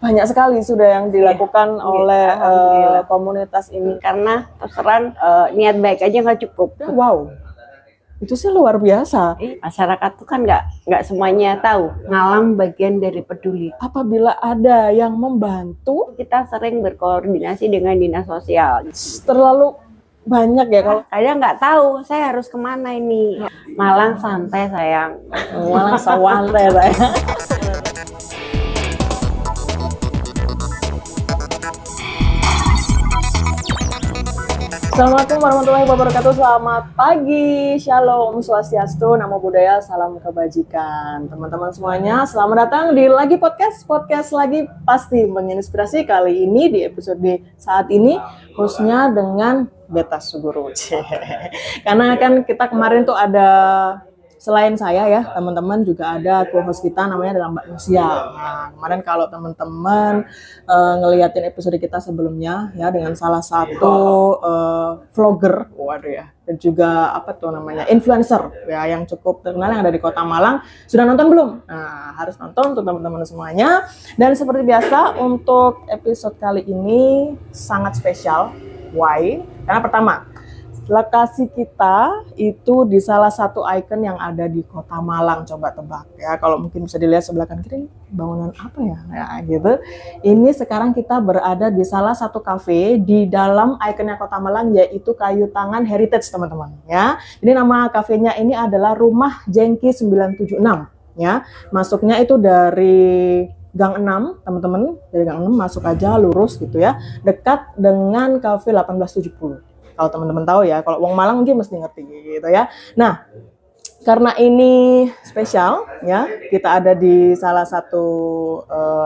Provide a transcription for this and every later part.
banyak sekali sudah yang dilakukan oleh komunitas ini. Karena terus terang niat baik aja nggak cukup. Wow, itu sih luar biasa. Masyarakat tuh kan nggak semuanya tahu ngalam bagian dari peduli. Apabila ada yang membantu, kita sering berkoordinasi dengan dinas sosial. Terlalu banyak ya kalau kadang nggak tahu saya harus kemana ini. Malang santai sayang. Malang santai sayang. Assalamualaikum warahmatullahi wabarakatuh. Selamat pagi, shalom, swastiastu, namo buddhaya, salam kebajikan. Teman-teman semuanya, selamat datang di Lagi Podcast Lagi pasti menginspirasi. Kali ini di episode saat ini hostnya dengan Beta Suguru. Karena kan kita kemarin tuh ada, selain saya ya, teman-teman juga ada co-host kita namanya adalah Mbak Nusia. Nah, kemarin kalau teman-teman ngeliatin episode kita sebelumnya ya dengan salah satu vlogger, waduh ya, dan juga apa tuh namanya influencer ya yang cukup terkenal yang ada di Kota Malang. Sudah nonton belum? Nah, harus nonton untuk teman-teman semuanya. Dan seperti biasa untuk episode kali ini sangat spesial. Why? Karena pertama, lokasi kita itu di salah satu ikon yang ada di Kota Malang. Coba tebak ya, kalau mungkin bisa dilihat sebelah kanan kiri, bangunan apa ya? Ya gitu. Ini sekarang kita berada di salah satu kafe di dalam ikonnya Kota Malang, yaitu Kayu Tangan Heritage, teman-teman ya. Ini nama kafenya ini adalah Rumah Jengki 976 ya. Masuknya itu dari Gang 6, teman-teman. Dari Gang 6 masuk aja lurus gitu ya. Dekat dengan Cafe 1870. Kalau teman-teman tahu ya, kalau wong Malang mungkin mesti ngerti gitu ya. Nah, karena ini spesial ya, kita ada di salah satu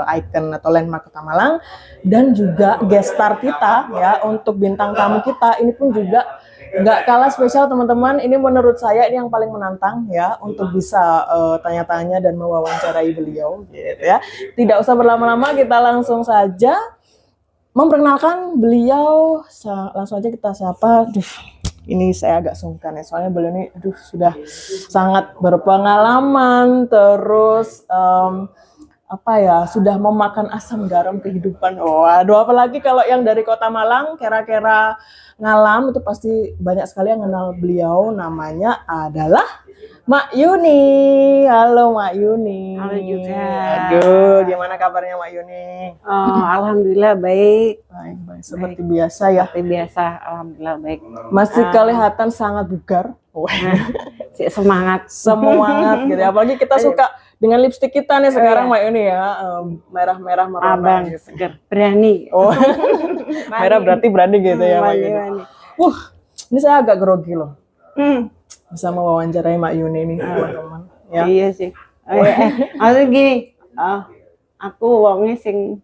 ikon atau landmark Kota Malang, dan juga guest star kita ya, untuk bintang tamu kita ini pun juga nggak kalah spesial, teman-teman. Ini menurut saya ini yang paling menantang ya, untuk bisa tanya-tanya dan mewawancarai beliau gitu ya. Tidak usah berlama-lama, kita langsung saja memperkenalkan beliau. Langsung aja kita sapa. Ini saya agak sungkan ya, soalnya beliau ini sudah sangat berpengalaman, terus sudah memakan asam garam kehidupan. Waduh, apalagi kalau yang dari Kota Malang, kira-kira ngalam itu pasti banyak sekali yang kenal beliau. Namanya adalah Mak Yuni. Halo Mak Yuni. Halo juga. Aduh, gimana kabarnya Mak Yuni? Oh, alhamdulillah baik. Baik. Seperti biasa ya. Seperti biasa, alhamdulillah baik. Masih kelihatan sangat bugar. Semangat gitu. Apalagi kita suka dengan lipstik kita nih sekarang Mak Yuni ya. Merah-merah merah gitu. Seger. Berani. Oh. Merah berarti berani gitu ya Mak Yuni. Ini saya agak grogi loh. Bisa mewawancarai Mak Yuni ini, teman-teman. Ya. Iya sih. Maksudnya gini, aku wongnya sing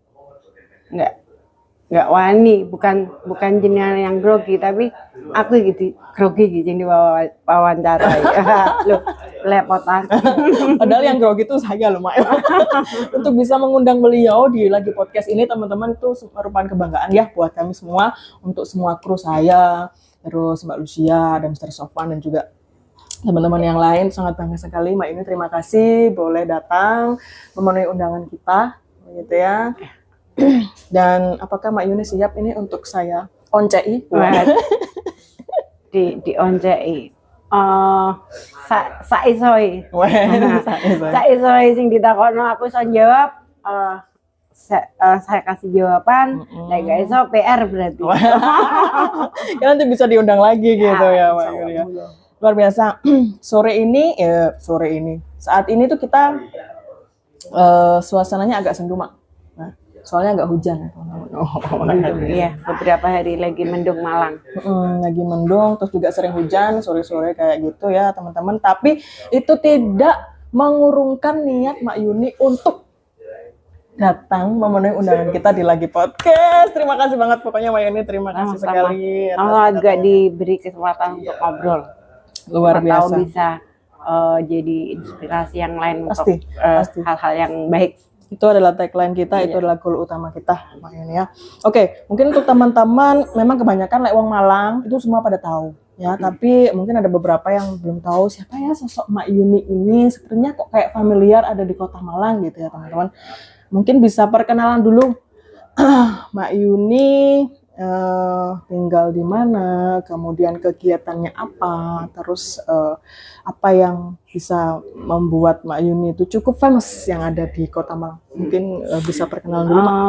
nggak wani, bukan jenis yang grogi, tapi aku gitu grogi gitu yang diwawancarai. Loh, lepotan. Padahal yang grogi itu saya loh, Mak. Untuk bisa mengundang beliau di Lagi Podcast ini, teman-teman, itu merupakan kebanggaan ya buat kami semua, untuk semua kru saya, terus Mbak Lucia dan Mr. Sofwan dan juga teman-teman yang lain. Sangat bangga sekali Mak Yuni, terima kasih boleh datang memenuhi undangan kita gitu ya. Dan apakah Mak Yuni siap ini untuk saya oncei? di oncei. Saisoi sing ditakono aku iso jawab. Saya kasih jawaban, gak iso PR berarti. Ya, nanti bisa diundang lagi gitu ya Mak Yuni ya. Luar biasa. Sore ini saat ini tuh kita suasananya agak sendu Mak. Nah, soalnya agak hujan ya teman-teman. Iya, beberapa hari lagi mendung Malang. Lagi mendung, terus juga sering hujan sore-sore kayak gitu ya teman-teman. Tapi itu tidak mengurungkan niat Mak Yuni untuk datang memenuhi undangan kita di Lagi Podcast. Terima kasih banget pokoknya Mak Yuni, terima kasih sekali. Juga diberi kesempatan untuk ngobrol. Luar biasa. Atau bisa jadi inspirasi yang lain pasti. untuk hal-hal yang baik. Itu adalah tagline kita, itu adalah goal utama kita, Mak Yuni ya. Oke, mungkin untuk teman-teman, memang kebanyakan wong Malang itu semua pada tahu ya, tapi mungkin ada beberapa yang belum tahu siapa ya sosok Mak Yuni ini. Sepertinya kok kayak familiar ada di Kota Malang gitu ya teman-teman. Mungkin bisa perkenalan dulu, Mbak Yuni tinggal di mana, kemudian kegiatannya apa, terus apa yang bisa membuat Mbak Yuni itu cukup famous yang ada di Kota Malang. Mungkin bisa perkenalan dulu, Mbak.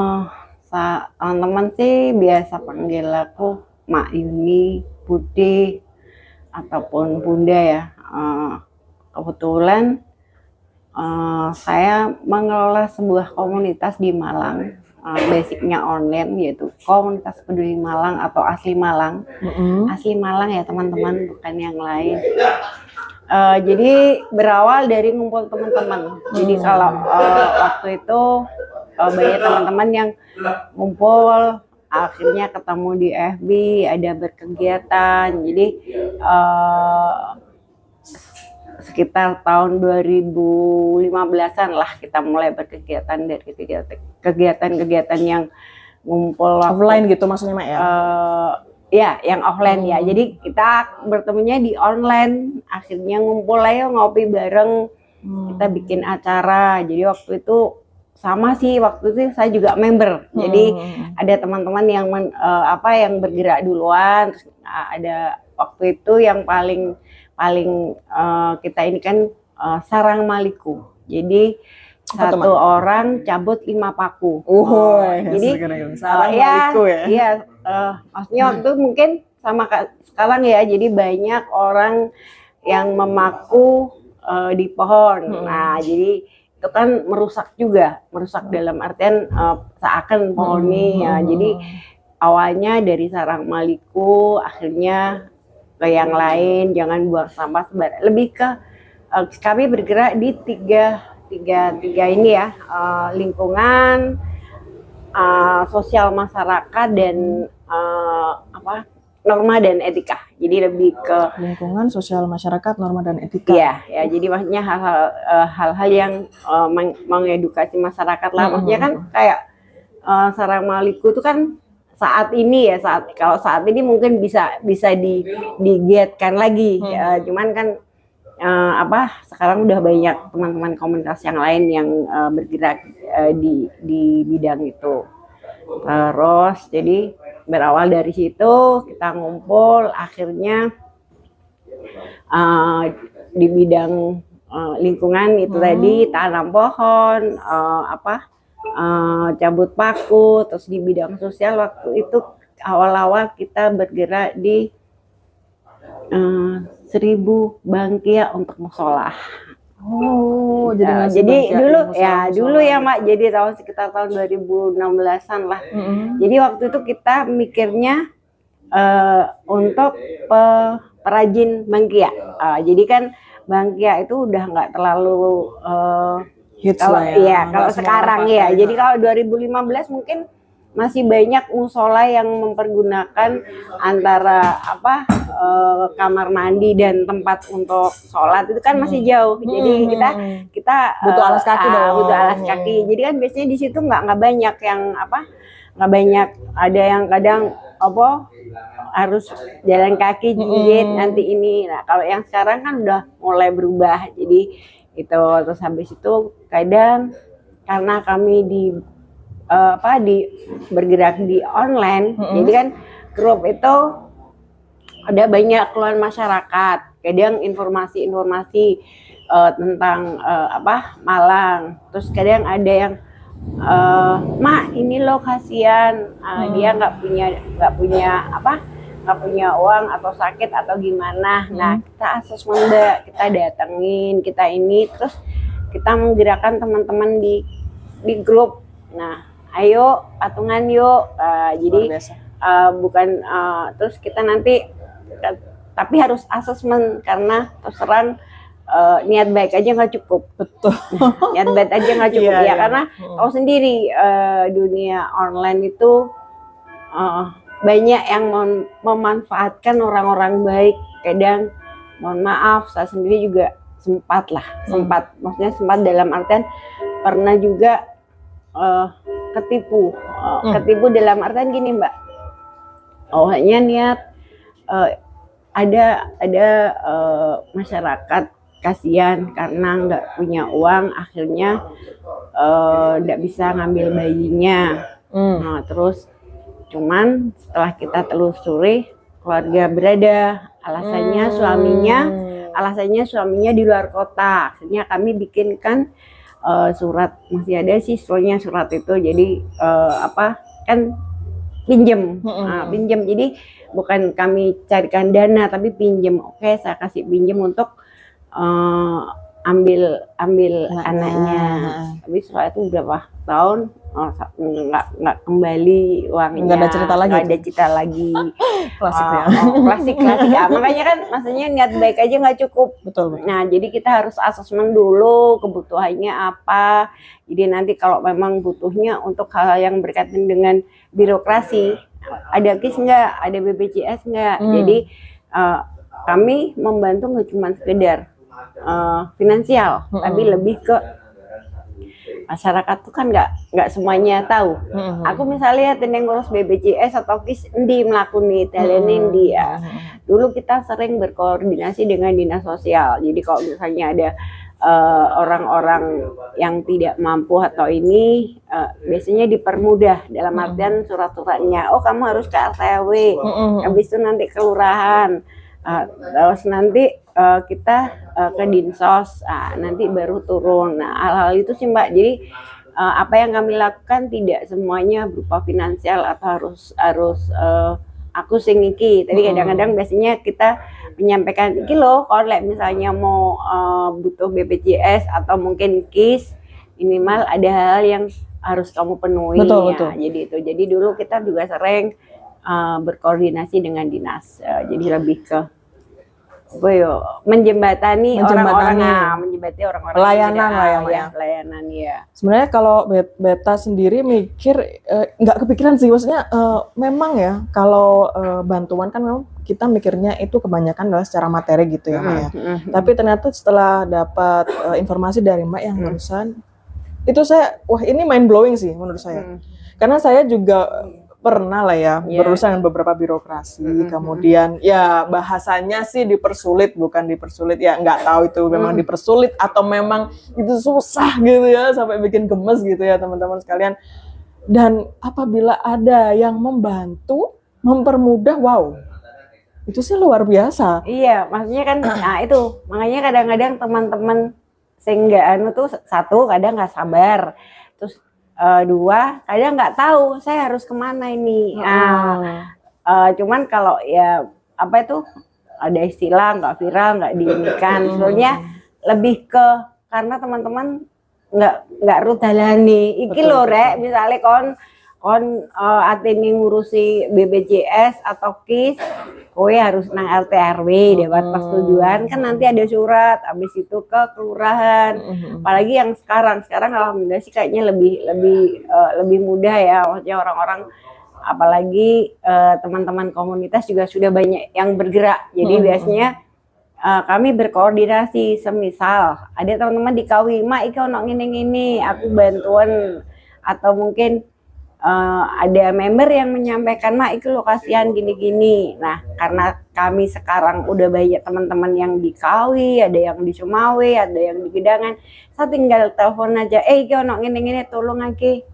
Teman-teman sih biasa panggil aku Mak Yuni, Bude, ataupun Bunda ya. Kebetulan saya mengelola sebuah komunitas di Malang, basicnya online, yaitu komunitas peduli Malang atau asli Malang. Asli Malang ya teman-teman, bukan yang lain. Jadi berawal dari ngumpul teman-teman. Jadi kalau waktu itu banyak teman-teman yang ngumpul, akhirnya ketemu di FB, ada berkegiatan. Jadi sekitar tahun 2015-an lah kita mulai berkegiatan dari kegiatan-kegiatan yang ngumpul offline gitu maksudnya, Mak ya? Ya, yang offline ya. Jadi kita bertemunya di online, akhirnya ngumpul ayo ngopi bareng, kita bikin acara. Jadi waktu itu sama sih, waktu itu saya juga member. Jadi ada teman-teman yang yang bergerak duluan. Terus ada waktu itu yang paling kita ini kan sarang maliku. Jadi satu orang cabut 5 paku. Jadi sarang maliku ya. Iya, maksudnya waktu mungkin sama sekarang ya. Jadi banyak orang yang memaku di pohon. Nah, jadi itu kan merusak dalam artian seakan pohon ini ya. Jadi awalnya dari sarang maliku, akhirnya ke yang lain, jangan buang sampah sembarangan. Lebih ke kami bergerak di tiga ini ya, lingkungan, sosial masyarakat, dan norma dan etika. Jadi lebih ke lingkungan, sosial masyarakat, norma dan etika. Iya, ya. Jadi maksudnya hal-hal yang mengedukasi masyarakat lah. Maksudnya kan kayak sarang maliku itu kan saat ini ya, kalau saat ini mungkin bisa digiatkan lagi. Cuman kan sekarang udah banyak teman-teman komunitas yang lain yang bergerak di bidang itu. Terus jadi berawal dari situ kita ngumpul, akhirnya di bidang lingkungan itu tadi, tanam pohon, cabut paku. Terus di bidang sosial waktu itu awal-awal kita bergerak di 1000 bangkia untuk musola. Jadi dulu ya Mak, jadi sekitar tahun 2016-an lah. Jadi waktu itu kita mikirnya untuk perajin bangkia. Jadi kan bangkia itu udah nggak terlalu hits kalau lah ya. Kalau sekarang ya. Jadi kalau 2015 mungkin masih banyak musola yang mempergunakan antara kamar mandi dan tempat untuk sholat, itu kan masih jauh. Jadi kita butuh alas kaki dong. Butuh alas kaki. Jadi kan biasanya di situ nggak banyak yang nggak banyak, ada yang kadang harus jalan kaki jahit nanti ini. Nah kalau yang sekarang kan udah mulai berubah. Jadi itu, terus habis itu kadang karena kami bergerak di online, jadi kan grup itu ada banyak keluhan masyarakat, kadang informasi tentang Malang. Terus kadang ada yang Mak ini loh kasihan, dia nggak punya uang atau sakit atau gimana. Nah kita asesmen, kita datengin, kita ini, terus kita menggerakkan teman-teman di grup. Nah ayo patungan yuk. Jadi terus kita nanti tapi harus asesmen, karena terus terang niat baik aja nggak cukup. Betul. Niat baik aja nggak cukup. Karena tahu sendiri dunia online itu banyak yang memanfaatkan orang-orang baik. Kadang mohon maaf, saya sendiri juga sempat maksudnya sempat dalam artian pernah juga ketipu dalam artian gini Mbak, awalnya niat ada masyarakat kasihan karena nggak punya uang, akhirnya nggak bisa ngambil bayinya. Nah, terus cuman setelah kita telusuri, keluarga berada, alasannya suaminya di luar kota. Akhirnya kami bikinkan surat, masih ada sih surat itu, jadi kan pinjem. Pinjem, jadi bukan kami carikan dana tapi pinjem. Oke, saya kasih pinjem untuk ambil anaknya. Tapi setelah itu berapa tahun nggak kembali uangnya, nggak ada cerita lagi. Klasik ya. Klasik ya. Makanya kan maksudnya niat baik aja nggak cukup. Betul. Nah, jadi kita harus asesmen dulu kebutuhannya apa. Jadi nanti kalau memang butuhnya untuk hal yang berkaitan dengan birokrasi, ada KIS nggak, ada BPJS nggak. Jadi kami membantu nggak cuma sekedar finansial, tapi lebih ke masyarakat tuh kan nggak semuanya tahu. Aku misalnya tentang ngurus BPJS atau KIS endi melakukan talenin dia. Dulu kita sering berkoordinasi dengan dinas sosial. Jadi kalau misalnya ada orang-orang yang tidak mampu atau ini biasanya dipermudah dalam artian surat-suratnya. Oh, kamu harus ke RT/RW, habis itu nanti kelurahan. Terus nanti kita ke Dinsos, nanti baru turun. Nah, hal-hal itu sih Mbak. Jadi apa yang kami lakukan tidak semuanya berupa finansial atau harus aku sing iki. Tapi kadang-kadang biasanya kita menyampaikan iki loh, kalau misalnya mau butuh BPJS atau mungkin KIS, minimal ada hal yang harus kamu penuhi. Betul. Jadi itu. Jadi dulu kita juga sering berkoordinasi dengan dinas. Jadi lebih ke menjembati orang-orang pelayanan ya. Pelayanan ya. Sebenarnya kalau Beta sendiri mikir nggak kepikiran sih, maksudnya memang ya kalau bantuan kan memang kita mikirnya itu kebanyakan adalah secara materi gitu ya Mbak ya. Tapi ternyata setelah dapat informasi dari Mbak yang barusan itu wah ini mind blowing sih menurut saya. Karena saya juga pernah lah ya berurusan dengan beberapa birokrasi, kemudian ya bahasanya sih bukan dipersulit ya, nggak tahu itu memang dipersulit atau memang itu susah gitu ya sampai bikin gemes gitu ya teman-teman sekalian. Dan apabila ada yang membantu mempermudah, wow, itu sih luar biasa. Iya, maksudnya kan nah itu makanya kadang-kadang teman-teman sehingga tuh satu kadang nggak sabar, terus dua, kadang nggak tahu saya harus kemana ini. Cuman kalau ya apa itu ada istilah nggak viral, nggak diinikan, sebenarnya lebih ke karena teman-teman nggak rudalani. Iki lho rek, misalnya kon atene ngurusi BPJS atau KIS, kowe harus nang RT/RW dapat persetujuan, kan nanti ada surat, habis itu ke kelurahan. Apalagi yang sekarang alhamdulillah sih kayaknya lebih mudah ya, maksudnya orang-orang apalagi teman-teman komunitas juga sudah banyak yang bergerak. Jadi biasanya kami berkoordinasi, semisal ada teman-teman di Kawi, mak iki ono ngene-ngene, aku bantuan, atau mungkin ada member yang menyampaikan mak itu lokasian gini-gini. Nah, karena kami sekarang udah banyak teman-teman yang di Kawi, ada yang di Sumawe, ada yang di Gedangan, saya tinggal telepon aja, iki ono ngene-ngene, tolong aki.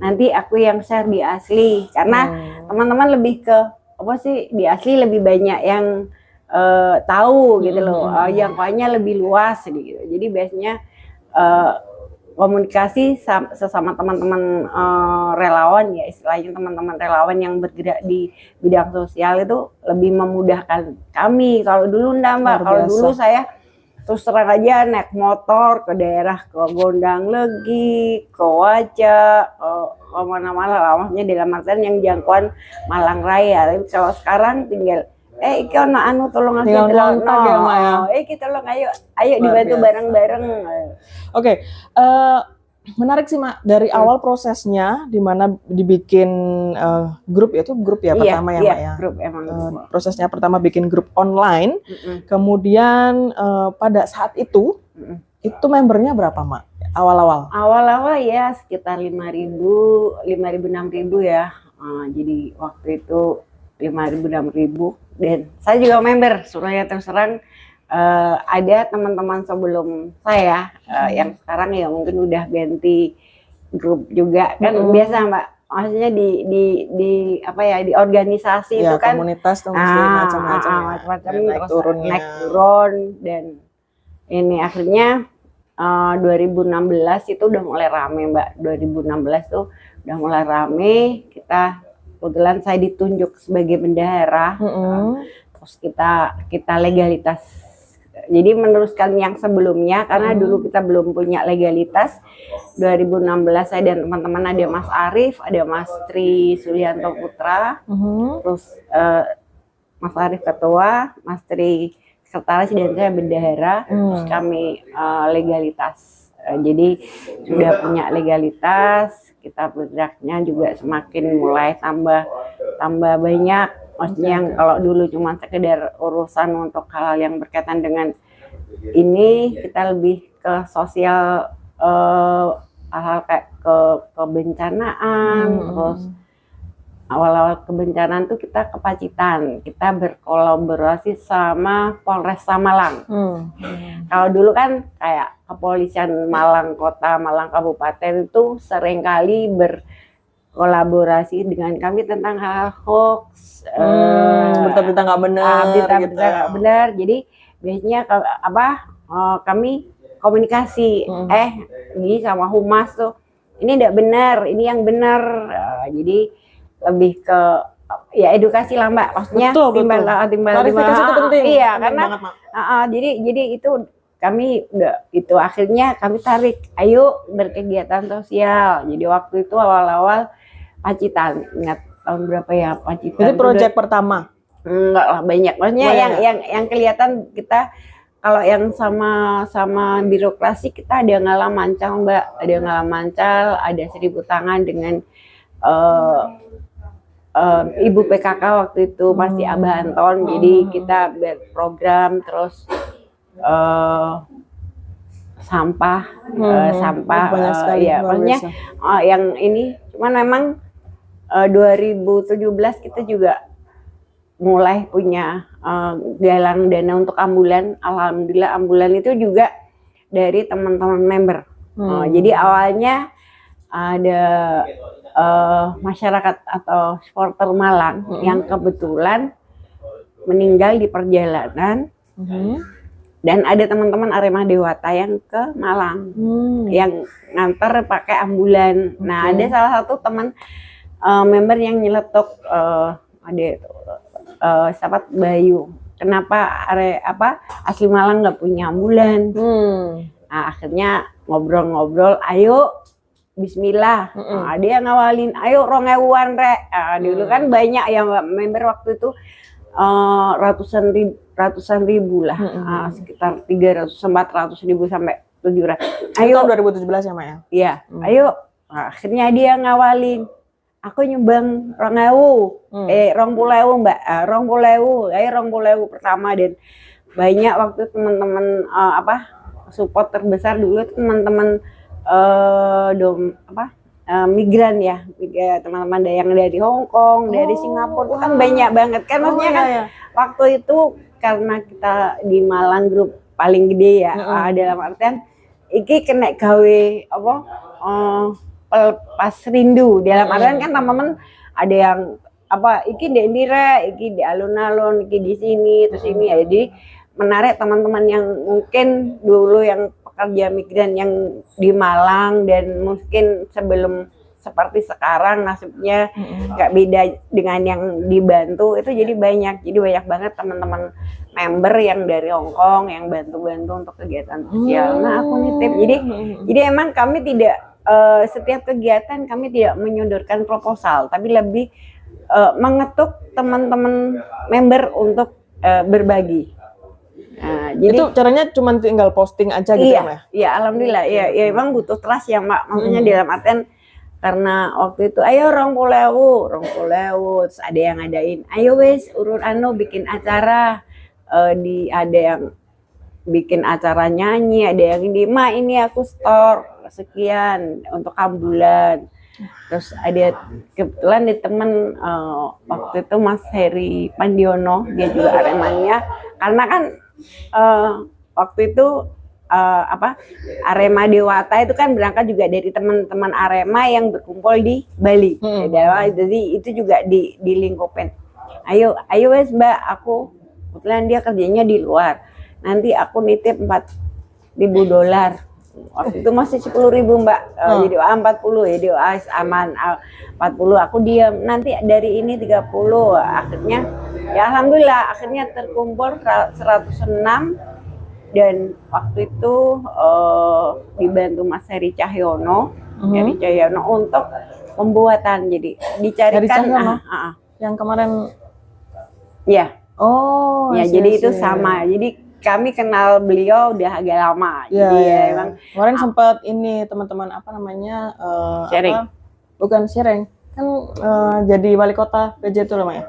Nanti aku yang share di asli, karena teman-teman lebih ke apa sih, di asli lebih banyak yang tahu gitu loh, yang kayaknya lebih luas gitu. Jadi biasanya komunikasi sesama teman-teman relawan ya, istilahnya teman-teman relawan yang bergerak di bidang sosial itu lebih memudahkan kami. Kalau dulu enggak Mbak, kalau dulu saya terus terang aja naik motor ke daerah, ke Gondang Legi, ke Wajah, ke mana-mana, maksudnya dalam artian yang jangkauan Malang Raya. Tapi kalau sekarang tinggal iki ono anu tolong aku iki tolong ayo dibantu bareng-bareng. Oke, menarik sih Mak, dari awal prosesnya di mana dibikin grup ya pertama ya Mak ya. Grup emang. Prosesnya pertama bikin grup online. Kemudian pada saat itu membernya berapa Mak? Awal-awal? Awal-awal ya sekitar 5.000, 6.000 ya. Jadi waktu itu 5.000, 6.000. Dan saya juga member, suraya terus terang ada teman-teman sebelum saya yang sekarang ya mungkin udah ganti grup juga kan biasa Mbak, maksudnya di apa ya, di organisasi Ya, itu kan komunitas tuh mesti macam-macam ya. macam-macam Naik terus turunnya. naik turun, dan ini akhirnya 2016 itu udah mulai rame Mbak. 2016 tuh udah mulai rame, kita kebetulan saya ditunjuk sebagai bendahara. Terus kita legalitas, jadi meneruskan yang sebelumnya karena dulu kita belum punya legalitas. 2016 saya dan teman-teman, ada Mas Arief, ada Mas Tri Sulianto Putra, terus Mas Arief ketua, Mas Tri sekretaris, dan saya bendahara. Terus kami legalitas. Jadi sudah punya legalitas, kita bergeraknya juga semakin mulai tambah banyak. Maksudnya yang kalau dulu cuma sekedar urusan untuk hal yang berkaitan dengan ini, kita lebih ke sosial, hal-hal kayak kebencanaan. Terus awal-awal kebencanaan tuh kita ke Pacitan, kita berkolaborasi sama Polresta Malang. Kalau dulu kan kayak kepolisian Malang Kota, Malang Kabupaten itu seringkali berkolaborasi dengan kami tentang hal hoax, berita-berita nggak benar, berita-berita nggak benar. Jadi biasanya kami komunikasi, ini sama humas tuh, ini tidak benar, ini yang benar. Jadi lebih ke ya edukasi lah Mbak, maksudnya timbal klarifikasi itu penting. Iya, penting karena banget, jadi itu kami udah itu akhirnya kami tarik, ayo berkegiatan sosial. Jadi waktu itu awal-awal Pacitan, ingat tahun berapa ya Pacitan? Itu proyek pertama? Enggak lah, banyak. Maksudnya yang kelihatan kita, kalau yang sama birokrasi kita ada Ngalam Mancal Mbak, ada Ngalam Mancal, ada 1000 Tangan dengan Ibu PKK waktu itu masih Abah Anton. Jadi kita berprogram, terus sampah ya maksudnya yang ini. Cuman memang 2017 kita juga mulai punya galang dana untuk ambulan. Alhamdulillah ambulan itu juga dari teman-teman member. Jadi awalnya ada masyarakat atau supporter Malang yang kebetulan meninggal di perjalanan, dan ada teman-teman Arema Dewata yang ke Malang yang nganter pakai ambulan. Nah, ada salah satu teman member yang nyeletuk, ada sahabat Bayu, kenapa asli Malang nggak punya ambulan. Nah, akhirnya ngobrol-ngobrol, ayo Bismillah. Ada yang ngawalin, ayo 2000-an rek. Dulu kan banyak ya member waktu itu, ratusan ribu lah, sekitar 300-400 ribu sampai 700. Ayo tahun 2017 ya Mak ya? Iya, ayo. Akhirnya dia ngawalin, aku nyumbang 2000, 20.000 Mbak, 20.000, ayo 20.000 pertama. Dan banyak waktu teman-teman support terbesar dulu teman-teman migran ya, teman-teman yang dari Hong Kong, dari Singapura, itu kan banyak banget kan. Maksudnya kan waktu itu karena kita di Malang grup paling gede ya, dalam artian iki kena gawe pas rindu, dalam artian kan teman-teman ada yang iki di Indira, iki di alun-alun, iki di sini, terus ini ya. Jadi menarik teman-teman yang mungkin dulu yang pekerja migran yang di Malang, dan mungkin sebelum seperti sekarang nasibnya nggak beda dengan yang dibantu itu. Jadi banyak banget teman-teman member yang dari Hong Kong yang bantu-bantu untuk kegiatan sosial. Nah, aku nitip. Jadi emang kami tidak setiap kegiatan kami tidak menyodorkan proposal, tapi lebih mengetuk teman-teman member untuk berbagi. Nah, jadi itu caranya cuma tinggal posting aja gitu ya? Iya, alhamdulillah. Ya emang butuh trust ya Mbak. Maksudnya dalam artian karena waktu itu ayo 20.000, terus ada yang ngadain, ayo wes urut bikin acara, ada yang bikin acara nyanyi, ada yang ini aku store sekian untuk ambulan. Terus ada kebetulan di temen waktu itu Mas Heri Pandiono, dia juga Aremania, karena kan waktu itu Arema Dewata itu kan berangkat juga dari teman-teman Arema yang berkumpul di Bali. Jadi itu juga di lingkupin. Ayo wes Mbak, aku kebetulan dia kerjanya di luar. Nanti aku nitip $4.000. Waktu itu masih 10.000 Mbak. Jadi 40 ya, dia aman 40. Aku diam. Nanti dari ini 30. Akhirnya ya alhamdulillah akhirnya terkumpul 106. Dan waktu itu dibantu Mas Heri Cahyono, untuk pembuatan. Jadi dicarikan yang kemarin ya. Oh, ya jadi itu sama. Jadi kami kenal beliau udah agak lama. Jadi ya emang kemarin sempat ini teman-teman apa namanya sharing. Bukan sharing. Kan jadi wali kota PJ itu namanya.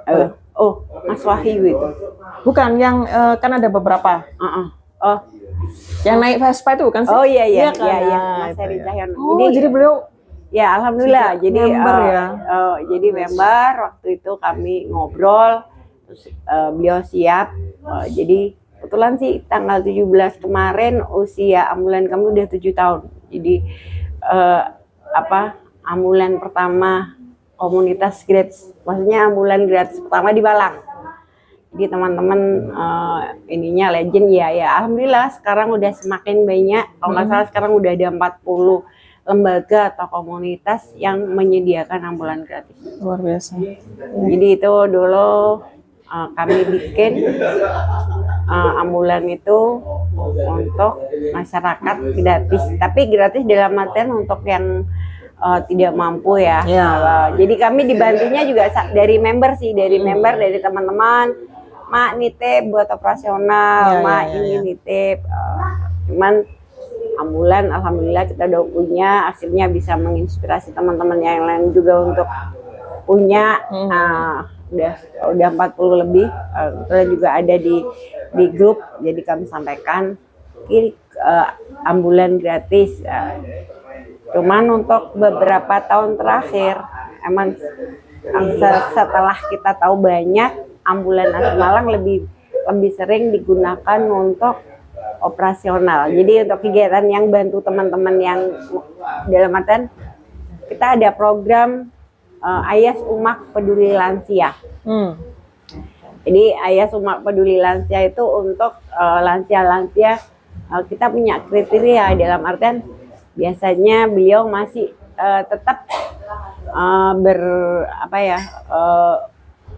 Mas Wahyu itu. Bukan yang kan ada beberapa. Yang naik Vespa itu kan sih? Oh iya kan? Mas Heri Cahyono. Jadi beliau ya alhamdulillah jadi member ya. Jadi member waktu itu kami ngobrol terus beliau siap. Jadi kebetulan sih tanggal 17 kemarin usia ambulan kami udah 7 tahun. Jadi ambulan pertama komunitas gratis, maksudnya ambulan gratis pertama di Malang. Jadi teman-teman ininya legend ya alhamdulillah sekarang udah semakin banyak. Kalau nggak salah sekarang udah ada 40 lembaga atau komunitas yang menyediakan ambulan gratis. Luar biasa. Jadi itu dulu kami bikin ambulan itu untuk masyarakat gratis. Tapi gratis dalam artian untuk yang tidak mampu ya. Jadi kami dibantunya juga dari member sih, dari teman-teman. Mak nitip buat operasional, ini nitip. Cuman ambulan alhamdulillah kita udah punya, akhirnya bisa menginspirasi teman-teman yang lain juga untuk punya. Udah 40 lebih. Kebetulan juga ada di grup, jadi kami sampaikan ambulan gratis. Cuman untuk beberapa tahun terakhir emang setelah kita tahu banyak, ambulan Malang lebih sering digunakan untuk operasional. Jadi untuk kegiatan yang bantu teman-teman yang dalam artian kita ada program Ayas Umak Peduli Lansia. Jadi Ayas Umak Peduli Lansia itu untuk lansia-lansia kita punya kriteria dalam artian biasanya beliau masih tetap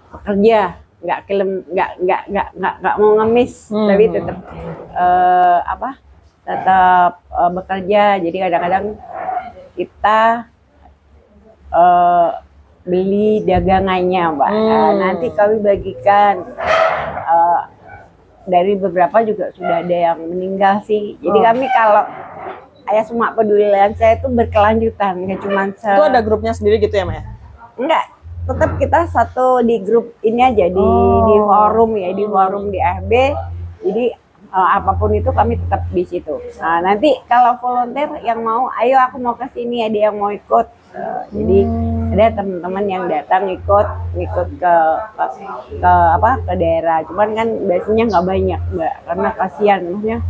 bekerja, nggak mau ngemis, tapi tetap bekerja. Jadi kadang-kadang kita beli dagangannya Mbak. Nanti kami bagikan. Dari beberapa juga sudah ada yang meninggal sih. Jadi kami kalau Ayas Umak Peduli Lansia itu berkelanjutan, nggak cuma itu ada grupnya sendiri gitu ya Mbak? Enggak, tetap kita satu di grup ini aja di forum ya, di forum di FB. Jadi apapun itu kami tetap di situ. Nah, nanti kalau volunteer yang mau, ayo aku mau ke sini, ada yang mau ikut. Jadi ada teman-teman yang datang ikut ke daerah. Cuman kan biasanya nggak banyak Mbak, karena kasihan maksudnya.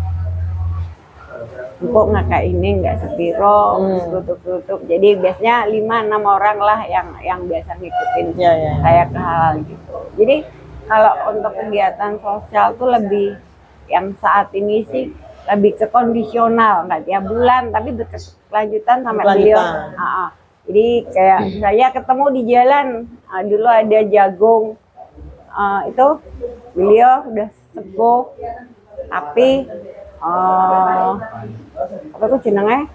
Kok nggak kayak ini, nggak sepiro, tutup. Jadi biasanya 5-6 orang lah yang biasa ngikutin kayak ke hal gitu. Jadi kalau untuk kegiatan sosial tuh lebih yang saat ini sih lebih ke kondisional, nggak tiap bulan tapi berkelanjutan sampai beliau. Jadi kayak saya ketemu di jalan, dulu ada jagung, itu beliau udah sepuh tapi apa tuh jenengnya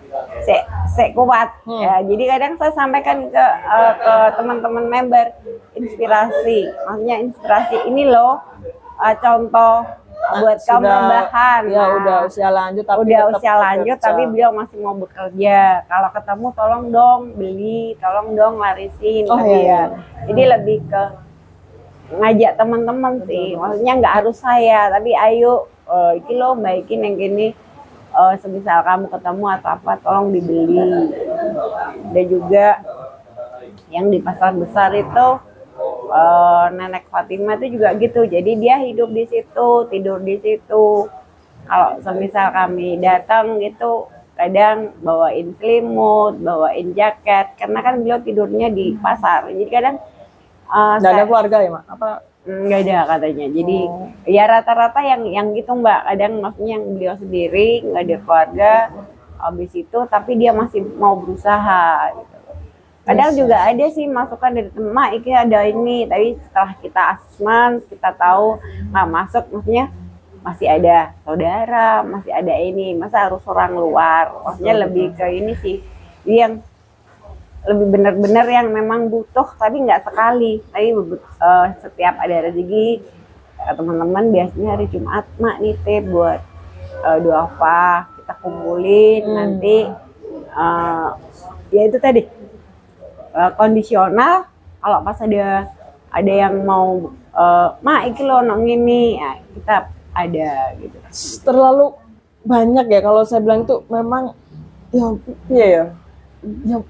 sek kuat. Ya, jadi kadang saya sampaikan ke teman-teman member inspirasi, maksudnya inspirasi ini loh contoh buat kaum rebahan. Ya udah usia lanjut tapi beliau masih mau bekerja. Kalau ketemu tolong dong beli, tolong dong larisin. Jadi lebih ke ngajak teman-teman sih, maksudnya nggak harus saya, tapi ayo iki lo baikin yang gini, semisal kamu ketemu atau apa tolong dibeli. Dan juga yang di pasar besar itu Nenek Fatima itu juga gitu. Jadi dia hidup di situ, tidur di situ. Kalau semisal kami datang gitu, kadang bawain selimut, bawain jaket, karena kan beliau tidurnya di pasar. Jadi kadang Nggak ada keluarga ya, Mak? Apa? nggak ada katanya. Jadi ya rata-rata yang gitu Mbak. Kadang maksudnya yang beliau sendiri nggak ada keluarga, habis itu tapi dia masih mau berusaha. Gitu. Kadang juga ada sih masukan dari teman, ini ada ini, tapi setelah kita asesmen, kita tahu nggak masuk, maksudnya masih ada saudara, masih ada ini, masa harus orang luar, maksudnya lebih ke ini sih, yang lebih benar-benar yang memang butuh, tapi nggak sekali, tapi setiap ada rezeki, teman-teman biasanya hari Jumat, Mak nitip buat doa apa, kita kumpulin, nanti ya itu tadi, kondisional, kalau pas ada yang mau, Mak iki lo nong ini, ya kita ada gitu. Terlalu banyak ya kalau saya bilang itu memang ya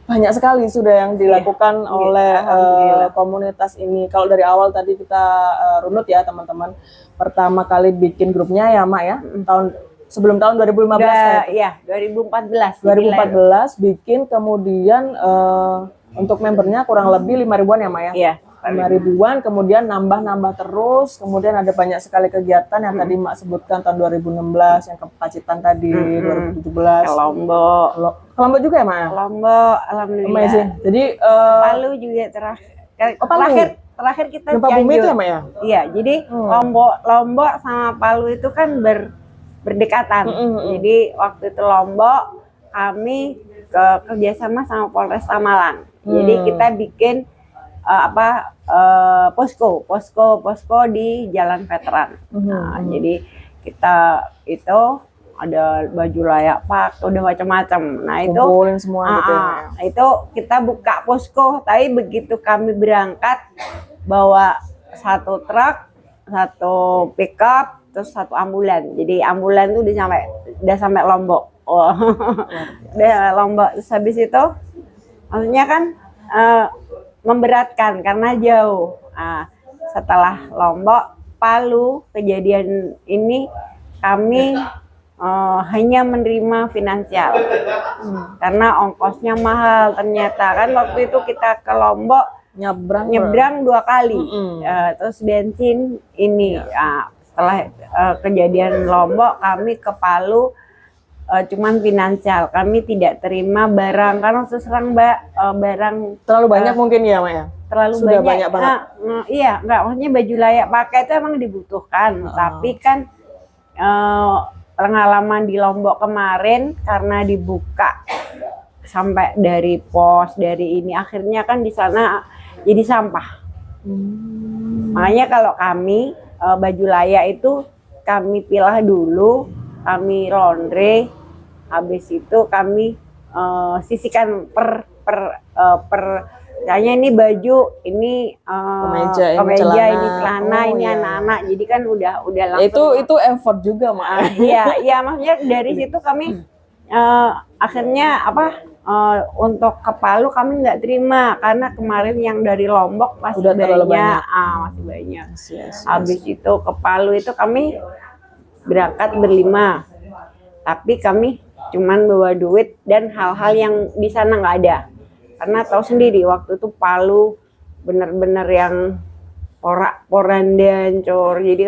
banyak sekali sudah yang dilakukan oleh komunitas ini. Kalau dari awal tadi kita runut ya teman-teman, pertama kali bikin grupnya ya Mak ya, sebelum tahun 2015 ya 2014 bikin, kemudian untuk membernya kurang lebih 5.000-an ya Mak ya. Iya. 5.000-an, kemudian nambah terus, kemudian ada banyak sekali kegiatan yang tadi Mak sebutkan tahun 2016, yang ke Pacitan tadi, 2017. Ke Lombok. Ke Lombok juga ya Mak? Lombok, alhamdulillah. Amazing. Jadi Palu juga terakhir kita Gempa bumi itu ya Mak ya? Iya, jadi Lombok sama Palu itu kan berdekatan. Jadi waktu itu Lombok kami kerjasama sama Polresta Malang. Jadi kita bikin posko di Jalan Veteran. Nah, jadi kita itu ada baju layak pakai, udah macam-macam. Nah, itu semua gitu ya. Itu kita buka posko, tapi begitu kami berangkat bawa 1 truk, 1 pickup, terus 1 ambulan. Jadi ambulan itu udah sampai Lombok. Udah Lombok. Terus habis itu maksudnya kan memberatkan karena jauh. Setelah Lombok, Palu, kejadian ini kami hanya menerima finansial karena ongkosnya mahal. Ternyata kan waktu itu kita ke Lombok nyebrang 2 kali, terus bensin ini. Setelah kejadian Lombok, kami ke Palu cuman finansial, kami tidak terima barang karena serang barang terlalu banyak mungkin ya Mak ya. Terlalu sudah banyak banget. Iya, enggak, maksudnya baju layak pakai itu emang dibutuhkan, tapi kan pengalaman di Lombok kemarin karena dibuka sampai dari pos, dari ini, akhirnya kan di sana jadi sampah. Makanya kalau kami baju layak itu kami pilah dulu, kami laundry, habis itu kami sisihkan per kayaknya ini baju, ini kemeja, ini celana, ini anak-anak. Jadi kan udah langsung. Itu effort juga Mak. Iya, maksudnya dari situ kami akhirnya untuk ke Palu kami nggak terima karena kemarin yang dari Lombok masih banyak. Masih banyak. Habis itu ke Palu itu kami berangkat berlima, tapi kami cuman bawa duit dan hal-hal yang di sana nggak ada, karena tahu sendiri waktu itu Palu benar-benar yang porak-poranda hancur. Jadi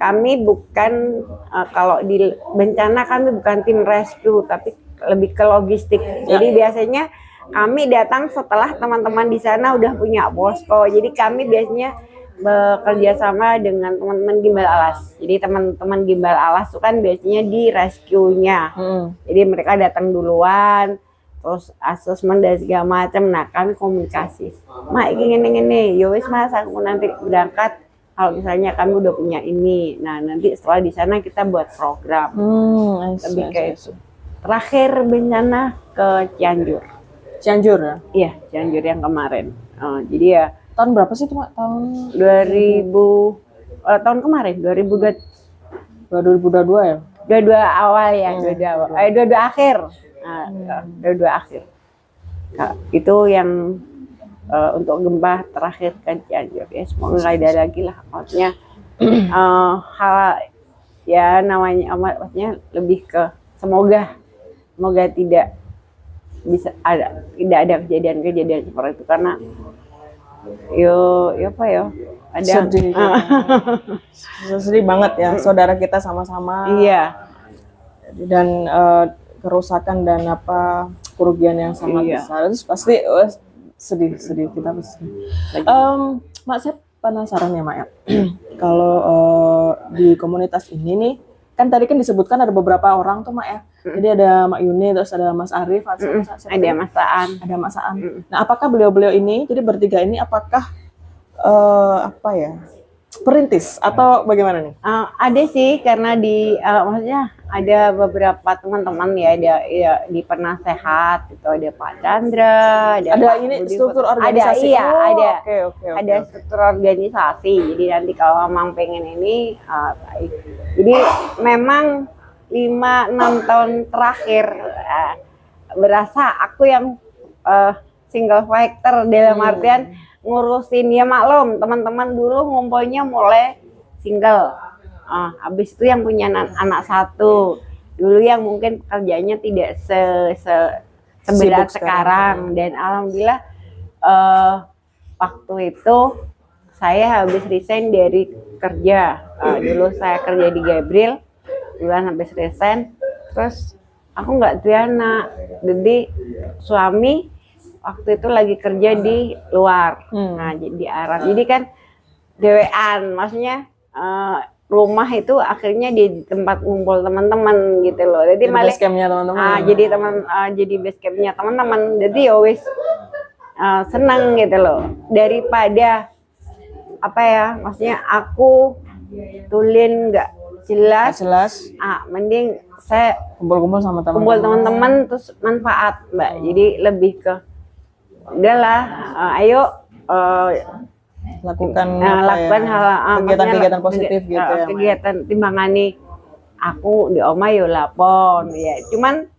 kami bukan kalau di bencana kami bukan tim rescue, tapi lebih ke logistik. Jadi biasanya kami datang setelah teman-teman di sana udah punya posko. Jadi kami biasanya bekerja sama dengan teman-teman Gimbal Alas. Jadi teman-teman Gimbal Alas itu kan biasanya di rescue-nya. Jadi mereka datang duluan, terus asesmen dan segala macam. Nah, kami komunikasi. Mak ini, yowis Mas, aku nanti berangkat. Kalau misalnya kami udah punya ini, nah nanti setelah di sana kita buat program. Lebih kayak itu. Terakhir bencana ke Cianjur. Cianjur ya? Iya, Cianjur yang kemarin. Jadi ya. Tahun berapa sih itu Mak? Tahun 2000 tahun kemarin 2022 ya? 22 awal ya, 22 akhir. 22 akhir. Itu yang untuk gempa terakhir kan Cianjur ya, semoga nggak ada lagi lah, maksudnya hal ya namanya maksudnya lebih ke semoga tidak ada kejadian seperti itu, karena apa ya ada sedih, sedih banget ya, saudara kita sama-sama. Iya. Dan kerusakan dan kerugian yang sangat besar, itu pasti sedih kita pasti. Mak, saya penasaran ya Mak ya. Kalau di komunitas ini nih, kan tadi kan disebutkan ada beberapa orang tuh Mak ya. Jadi ada Mak Yuni, terus ada Mas Arif, ada Mas Aan. Ada Mas Aan. Nah, apakah beliau-beliau ini, jadi bertiga ini, apakah perintis atau bagaimana nih? Ada sih, karena maksudnya ada beberapa teman-teman ya, di Penasehat itu ada Pak Chandra, ada Pak ini Budi, struktur organisasi. ada Oke. struktur organisasi. Jadi nanti kalau memang pengen ini, jadi memang 5-6 tahun terakhir berasa aku yang single fighter dalam artian ngurusin, ya maklum teman-teman dulu ngumpulnya mulai single, habis itu yang punya anak satu dulu yang mungkin kerjanya tidak seberat sekarang. Dan alhamdulillah waktu itu saya habis resign dari kerja, dulu saya kerja di Gabriel, bulan habis resign, terus aku nggak punya anak, jadi suami waktu itu lagi kerja di luar, nah di Arab, jadi kan dewean, maksudnya rumah itu akhirnya di tempat ngumpul teman-teman gitu loh, jadi malah base campnya teman-teman, jadi base campnya teman-teman, jadi always senang gitu loh, daripada maksudnya aku tulin nggak jelas, mending saya kumpul sama teman-teman terus manfaat Mbak, jadi lebih ke udahlah, ayo lakukan kegiatan-kegiatan positif gitu ya. Kegiatan timbangani aku di oma yo lapon ya. Cuman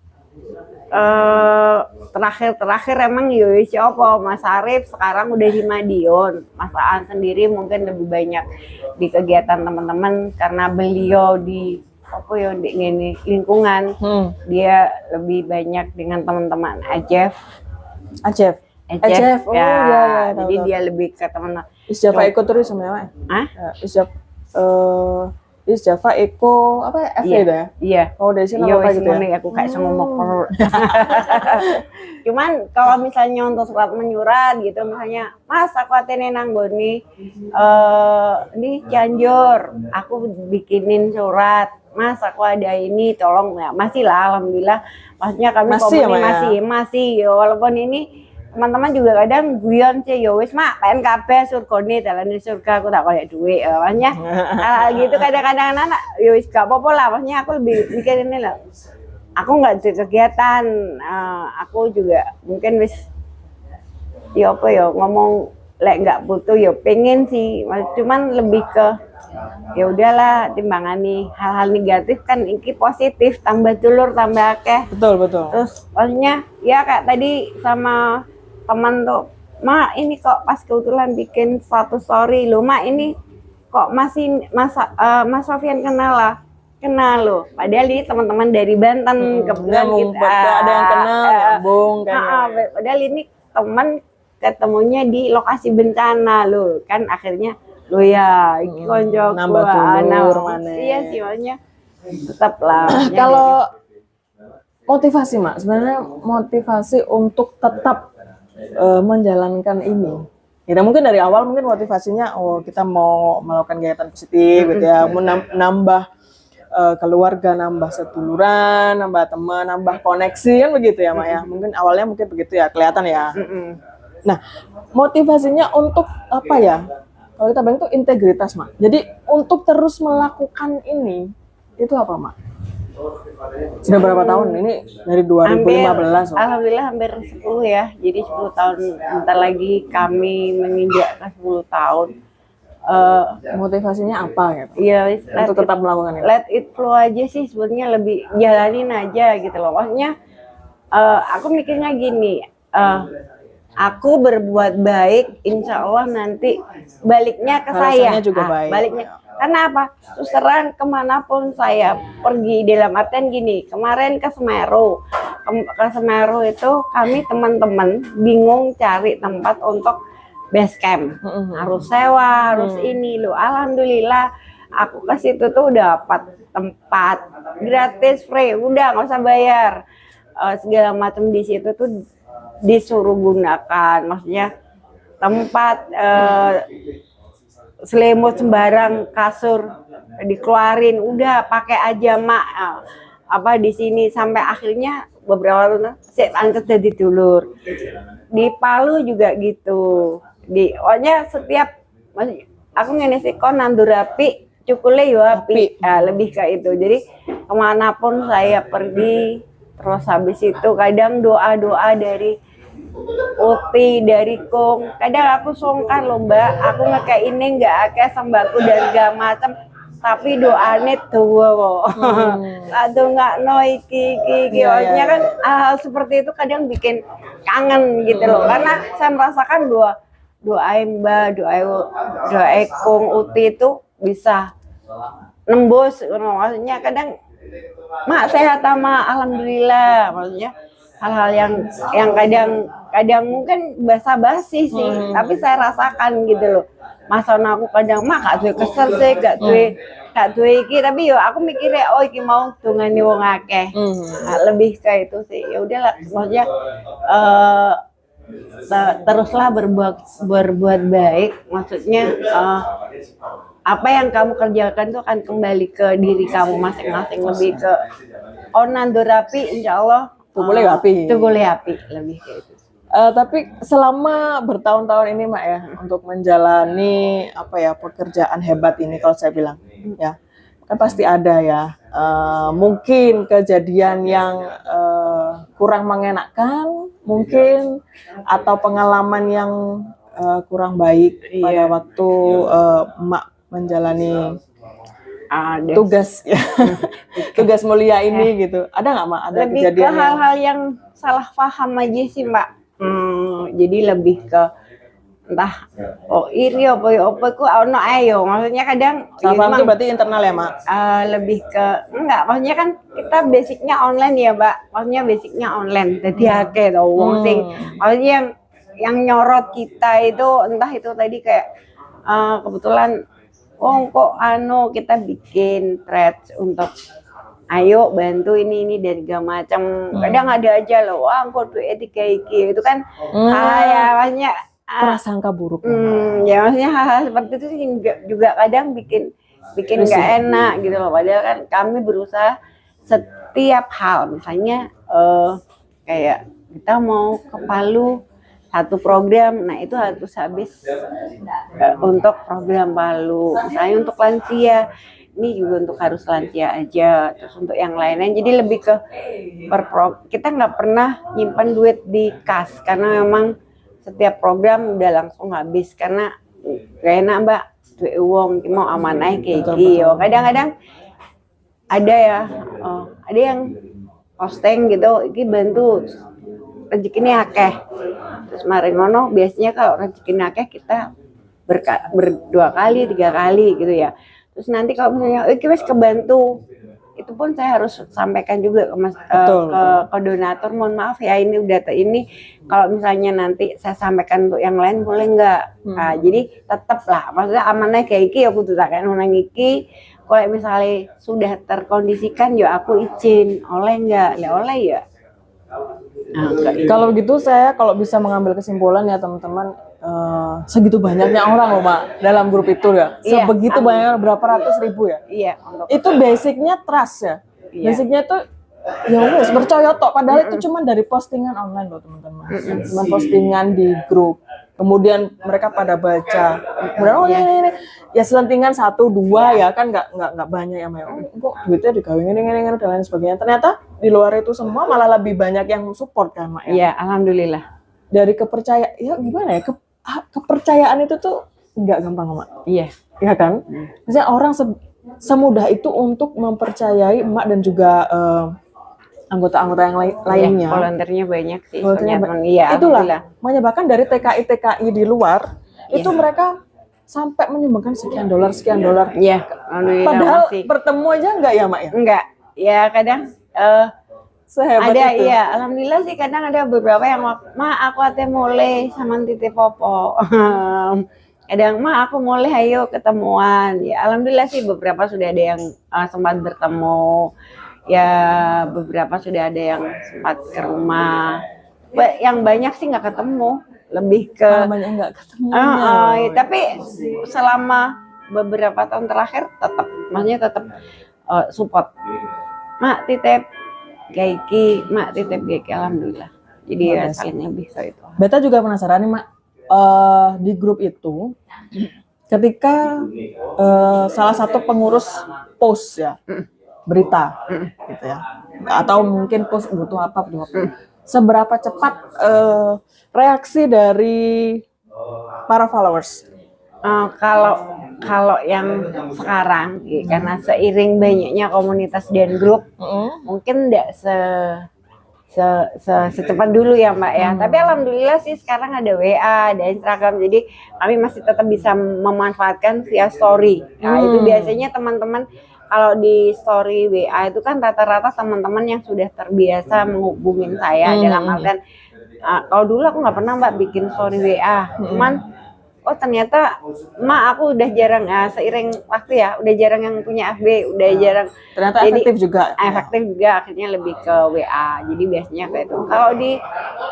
terakhir emang yo siapa Mas Arif sekarang udah di Madiun. Mas Aan sendiri mungkin lebih banyak di kegiatan teman-teman karena beliau di di lingkungan. Dia lebih banyak dengan teman-teman Ajef ya, jadi dia lebih ke teman-teman. Java Ekoturism ya, Java Eko FE itu ya? Iya. Oh, dari sini apa gitu ya? Aku kayak ngomong. Cuman kalau misalnya untuk surat menyurat gitu, misalnya, Mas aku atene nanggoni di Cianjur, aku bikinin surat. Mas aku ada ini, tolong ya. Masih lah, alhamdulillah. Maksudnya kami masih ya, walaupun ini teman-teman juga kadang guyon sih, ya wis mak PNKB surgane dalane surga aku tak kayak duit, maksudnya gitu kadang-kadang anak ya wis gak apa-apa lah, maksudnya aku lebih mikir ini lah, aku nggak ada kegiatan, aku juga mungkin wis ya ngomong nggak butuh ya pengen sih, cuman lebih ke ya udahlah timbangani hal-hal negatif kan iki positif, tambah dulur tambah akeh. Betul. Terus maksudnya ya kayak tadi sama teman tuh, Mak ini kok pas kebetulan bikin satu story lo, Mak ini kok masih Mas Sofian kenal lo, padahal ini teman-teman dari Banten, kebetulan kita ada yang kenal, nyambung kan. Padahal ini teman ketemunya di lokasi bencana lo, kan akhirnya lo ya konco nambah tulur mana. Iya sih, makanya tetap lah. Kalau motivasi Mak, sebenarnya motivasi untuk tetap menjalankan ini. Ya mungkin dari awal mungkin motivasinya kita mau melakukan kegiatan positif gitu ya, menambah keluarga, nambah seduluran, nambah teman, nambah koneksi kan begitu ya Mak ya. Mungkin awalnya mungkin begitu ya, kelihatan ya. Nah, motivasinya untuk apa ya? Kalau kita bilang itu integritas Mak. Jadi untuk terus melakukan ini itu apa Mak? Sudah berapa tahun ini? Dari 2015. Alhamdulillah hampir 10 ya. Jadi 10 tahun, bentar lagi kami menginjak ke 10 tahun. Motivasinya apa gitu? Iya, untuk tetap melakukan ini. Let it flow aja sih, sebetulnya lebih jalanin aja gitu loh. Maksudnya aku mikirnya gini, aku berbuat baik, insya Allah nanti baliknya ke Balasannya saya. juga Ah, baik. baliknya. Karena apa? Terus terang kemanapun saya pergi, dalam artian gini, kemarin ke Semeru, ke Semeru itu kami teman-teman bingung cari tempat untuk base camp. Harus sewa, harus ini loh. Alhamdulillah aku ke situ tuh dapat tempat gratis, free, udah nggak usah bayar. Segala macam di situ tuh disuruh gunakan, maksudnya tempat selimut sembarang, kasur dikeluarin, udah pakai aja mak. Apa di sini sampai akhirnya beberapa tahun saya angkat jadi dulur. Di Palu juga gitu. Pokoknya setiap aku ngene sih kon nandur api, cukule yo api. Lebih kayak itu. Jadi kemanapun saya pergi, terus habis itu kadang doa-doa dari Uti, dari Kong, kadang aku songkan loh mbak, aku nggak ini nggak kayak sembako dan segala macam, tapi doanya tuh aduh nggak iki kan hal seperti itu kadang bikin kangen gitu loh, karena saya merasakan doa mbak, doa Kong, Uti itu bisa nembus, maksudnya kadang mak sehat sama alhamdulillah, maksudnya hal-hal yang kadang mungkin basa-basi sih, tapi saya rasakan gitu loh. Masa aku kadang mak gak duwe kesel sih, gak duwe iki, tapi yo aku mikirnya oh iki mau dongane wong akeh. Nah, lebih kayak itu sih. Ya udahlah, maksudnya teruslah berbuat baik, maksudnya apa yang kamu kerjakan itu akan kembali ke diri kamu masing-masing, lebih ke nandur rapi, insya Allah boleh api. Itu boleh api, lebih kayak itu. Tapi selama bertahun-tahun ini mak ya, untuk menjalani apa ya pekerjaan hebat ini, kalau saya bilang ya kan pasti ada ya mungkin kejadian yang kurang mengenakan mungkin, atau pengalaman yang kurang baik pada waktu mak menjalani tugas tugas mulia ini gitu. Ada nggak mak? Ada lebih kejadian ke hal-hal yang salah paham aja sih mbak. Jadi lebih ke entah iri apa ku ono ayo, maksudnya kadang salah paham itu berarti internal ya mak? Lebih ke enggak, maksudnya kan kita basicnya online ya mbak, maksudnya basicnya online jadi akeh to wong sing maksudnya yang nyorot kita itu entah itu tadi kayak kebetulan kok kita bikin threads untuk ayo bantu ini dan segala macam. Kadang ada aja loh, kok tuh etika iki itu kan ya maksudnya prasangka buruk. Ya maksudnya hal-hal seperti itu sih juga kadang bikin nggak enak gitu loh. Padahal kan kami berusaha setiap hal, misalnya kayak kita mau ke Palu satu program, nah itu harus habis untuk program Palu, misalnya untuk lansia ini juga untuk harus lansia aja, terus untuk yang lainnya jadi lebih ke kita nggak pernah nyimpan duit di kas karena memang setiap program udah langsung habis, karena gak enak mbak duit uang mau amanah kayak gitu. Kadang-kadang ada ya ada yang posting gitu, ini bantu rezekinya akeh. Terus mari ngono biasanya kalau rezekinya akeh kita berdua kali, 3 kali gitu ya. Terus nanti kalau misalnya wis kebantu, itu pun saya harus sampaikan juga ke ke donatur, mohon maaf ya ini udah ini kalau misalnya nanti saya sampaikan untuk yang lain boleh nggak? Nah, jadi tetap lah, maksudnya amanah kayak iki aku tuh tak kayak nang iki. Kalau misalnya sudah terkondisikan ya aku izin, oleh nggak? Ya oleh ya. Nah, kalau gitu saya kalau bisa mengambil kesimpulan ya teman-teman, segitu banyaknya orang loh mak dalam grup itu ya, sebegitu banyak, berapa ratus ribu ya. Iya. Itu basicnya trust ya. Basicnya tuh ya wes percaya tok, padahal itu cuma dari postingan online loh teman-teman, cuma postingan di grup. Kemudian mereka pada baca, kemudian ini ya selentingan 1, 2 ya kan, nggak banyak yang kok duitnya digawin ini dan lain sebagainya. Ternyata di luar itu semua malah lebih banyak yang support kan mak ya. Iya, alhamdulillah. Dari kepercayaan ya gimana ya, kepercayaan itu tuh nggak gampang mak. Iya, ya kan. Misalnya orang semudah itu untuk mempercayai emak dan juga anggota-anggota yang lainnya. Volunteernya banyak sih. Volunteernya Iya, itulah, alhamdulillah. makanya bahkan dari TKI di luar Iya. itu mereka sampai menyumbangkan sekian dolar. Iya, alhamdulillah Padahal masih. bertemu aja enggak ya, Mak ya? Enggak. Ya kadang Sehebat ada, itu. iya, alhamdulillah sih kadang ada beberapa yang aku ate mulai sama titip popo. Kadang aku mulai ayo ketemuan. Ya alhamdulillah sih beberapa sudah ada yang sempat bertemu. Ya beberapa sudah ada yang sempat ke rumah. Yang banyak sih nggak ketemu, lebih ke Banyak enggak ketemu. tapi selama beberapa tahun terakhir maksudnya tetap support. Mak titip Gaiki, alhamdulillah. Jadi ya saling lebih ke itu. Beta juga penasaran nih, Mak. Di grup itu ketika salah satu pengurus post ya berita gitu ya, atau mungkin post butuh apa, seberapa cepat reaksi dari para followers? Kalau yang sekarang karena seiring banyaknya komunitas dan grup mungkin tidak secepat dulu ya Mbak ya. Tapi alhamdulillah sih sekarang ada WA, ada Instagram, jadi kami masih tetap bisa memanfaatkan via story. Nah itu biasanya teman-teman kalau di story WA itu kan rata-rata teman-teman yang sudah terbiasa menghubungin saya dalam artian kalau dulu aku nggak pernah Mbak bikin story WA, cuman oh ternyata aku udah jarang seiring waktu ya udah jarang yang punya FB, udah jarang. Ternyata jadi, efektif juga akhirnya lebih ke WA. Jadi biasanya kayak itu.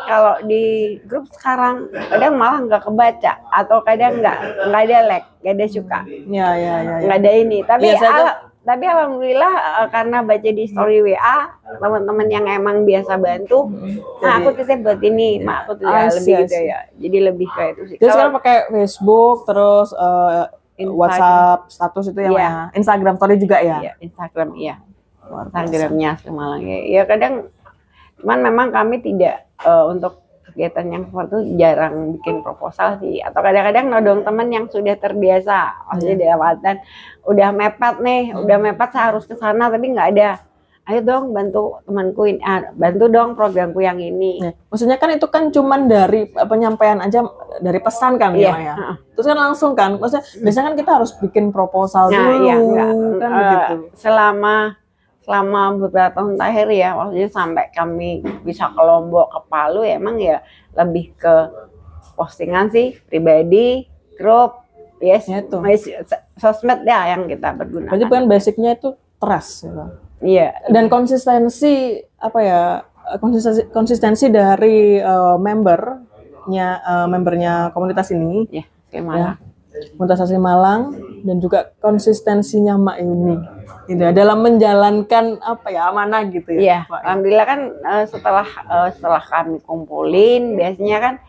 Kalau di grup sekarang kadang malah nggak kebaca atau kadang nggak ada like, nggak ada suka. Ya. Nggak ada ini. Tapi alhamdulillah karena baca di story WA teman-teman yang emang biasa bantu, nah aku titip buat ini, Mak, aku lebih gitu ya. Jadi lebih kayak itu sih. Jadi sekarang pakai Facebook terus WhatsApp status itu ya, Instagram story juga ya. Iya, Instagram iya. Instagramnya Malang ya. Ya kadang, cuman memang kami tidak untuk kegiatan yang seperti itu jarang bikin proposal sih, atau kadang-kadang nodong teman yang sudah terbiasa, maksudnya dapatan udah mepet saya harus ke sana tapi nggak ada. Ayo dong bantu temanku ini, bantu dong programku yang ini. Maksudnya kan itu kan cuman dari penyampaian aja, dari pesan kan ya. Terus kan langsung kan, maksudnya biasanya kan kita harus bikin proposal dulu. Iya, kan begitu. Selama beberapa tahun terakhir ya, maksudnya sampai kami bisa ke Lombok, ke Palu, ya emang ya lebih ke postingan sih, pribadi, grup, sosmed ya yang kita bergunakan. Berarti kan basicnya itu trust. Gitu. Iya. Dan konsistensi dari membernya komunitas ini. Ya, Malang. Komunitas Asli Malang, dan juga konsistensinya Mak Yuni gitu, dalam menjalankan amanah gitu ya. Iya, alhamdulillah kan setelah kami kumpulin biasanya kan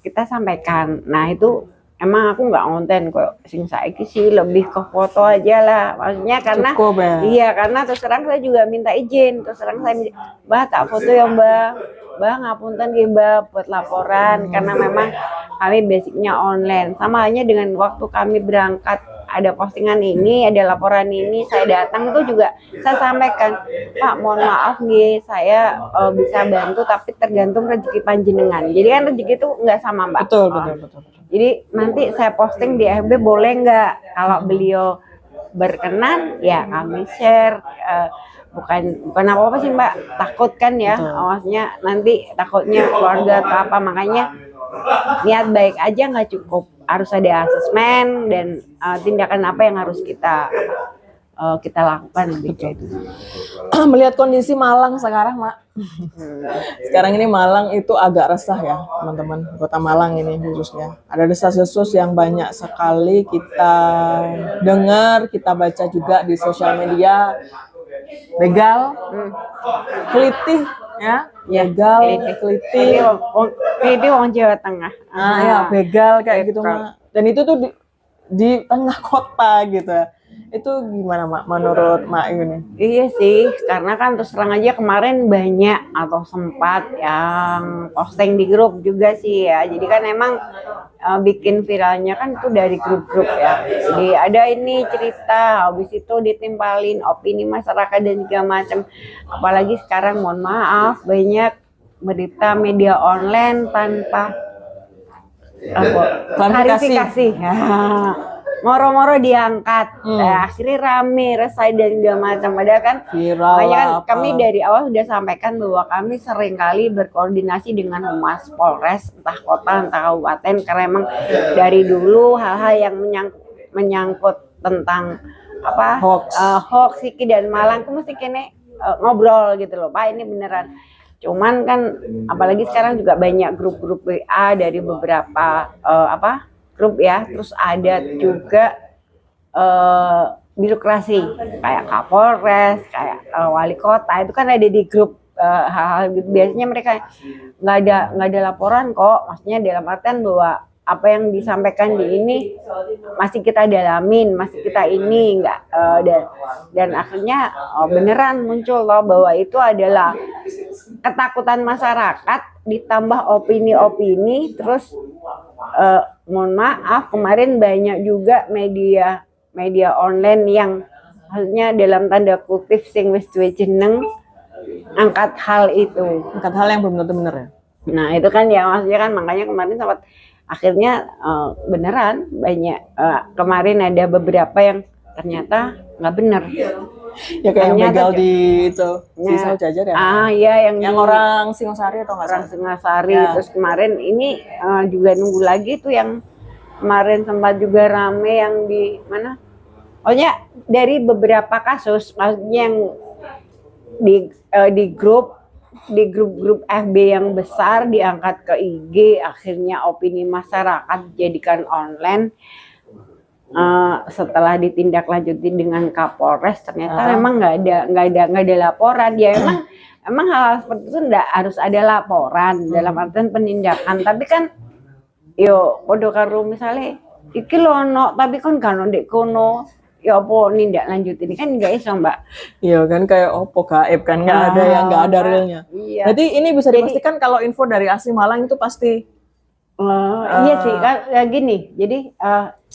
kita sampaikan. Nah itu emang aku nggak ngonten kok, sing saiki sih lebih ke foto aja lah, maksudnya karena cukup, ya? Iya, karena terus terang saya juga minta izin, Mbak tak foto ya Mbak ngapunten nggih Mbak buat laporan, karena memang kami basicnya online. Sama halnya dengan waktu kami berangkat ada postingan ini, ada laporan ini, saya datang itu juga saya sampaikan, Pak mohon maaf nih saya bisa bantu tapi tergantung rezeki panjenengan. Jadi kan rezeki itu nggak sama Mbak. Betul. Jadi nanti saya posting di FB boleh nggak? Kalau beliau berkenan ya kami share. Bukan apa-apa sih Mbak, takut kan ya, maksudnya nanti takutnya keluarga atau apa, makanya niat baik aja nggak cukup, harus ada asesmen dan tindakan apa yang harus kita lakukan lebih kayak itu. Melihat kondisi Malang sekarang Mak, sekarang ini Malang itu agak resah ya teman-teman, kota Malang ini khususnya ada desas-desus yang banyak sekali kita dengar, kita baca juga di sosial media. Begal, kelitih ya, begal, kelitih, wong Jawa Tengah. Ya begal kayak gitu Mak. Dan itu tuh di tengah kota gitu. Itu gimana Mak menurut Mak ini? Iya sih, karena kan terus terang aja kemarin banyak atau sempat yang posting di grup juga sih ya. Jadi kan emang bikin viralnya kan itu dari grup-grup ya. Jadi ada ini cerita, habis itu ditimpalin opini masyarakat dan segala macam. Apalagi sekarang mohon maaf banyak berita media online tanpa klarifikasi. Moro-moro diangkat, akhirnya rame, resah dan segala macam. Padahal kan, makanya kan kami dari awal sudah sampaikan bahwa kami seringkali berkoordinasi dengan Humas Polres, entah kota, entah kabupaten, karena emang dari dulu hal-hal yang menyangkut tentang hoax Siki dan Malang, itu mesti kene ngobrol gitu loh, Pak, ini beneran. Cuman kan, apalagi sekarang juga banyak grup-grup WA dari beberapa grup ya, terus ada juga birokrasi kayak Kapolres, kayak wali kota, itu kan ada di grup hal-hal gitu. Biasanya mereka nggak ada laporan kok, maksudnya dalam artian bahwa apa yang disampaikan di ini masih kita dalamin, masih kita ini nggak dan akhirnya beneran muncul loh bahwa itu adalah ketakutan masyarakat ditambah opini-opini, terus mohon maaf kemarin banyak juga media online yang maksudnya dalam tanda kutip sing wis duwe jeneng angkat hal yang belum tentu bener ya. Nah itu kan ya maksudnya kan makanya kemarin sempat akhirnya beneran banyak kemarin ada beberapa yang ternyata nggak bener. Ya kayak yang begal di itu Sisau Jajar ya. Iya yang orang Singosari atau nggak? Orang Singosari. Ya. Terus kemarin ini juga nunggu lagi tuh yang kemarin sempat juga rame yang di mana? Pokoknya dari beberapa kasus, maksudnya yang di grup-grup FB yang besar diangkat ke IG, akhirnya opini masyarakat dijadikan online. Setelah ditindaklanjuti dengan Kapolres ternyata memang nggak ada laporan ya. emang hal seperti itu nggak harus ada laporan dalam artian penindakan, tapi kan yo podo karo misalnya iki lono tapi kan kan ndek kono ya apa nindak lanjut ini kan nggak iso Mbak. Iya kan kayak opo gaib kan nggak ada yang nggak ada realnya. Iya. Berarti ini bisa dipastikan kalau info dari Asli Malang itu pasti iya sih kan gini. Jadi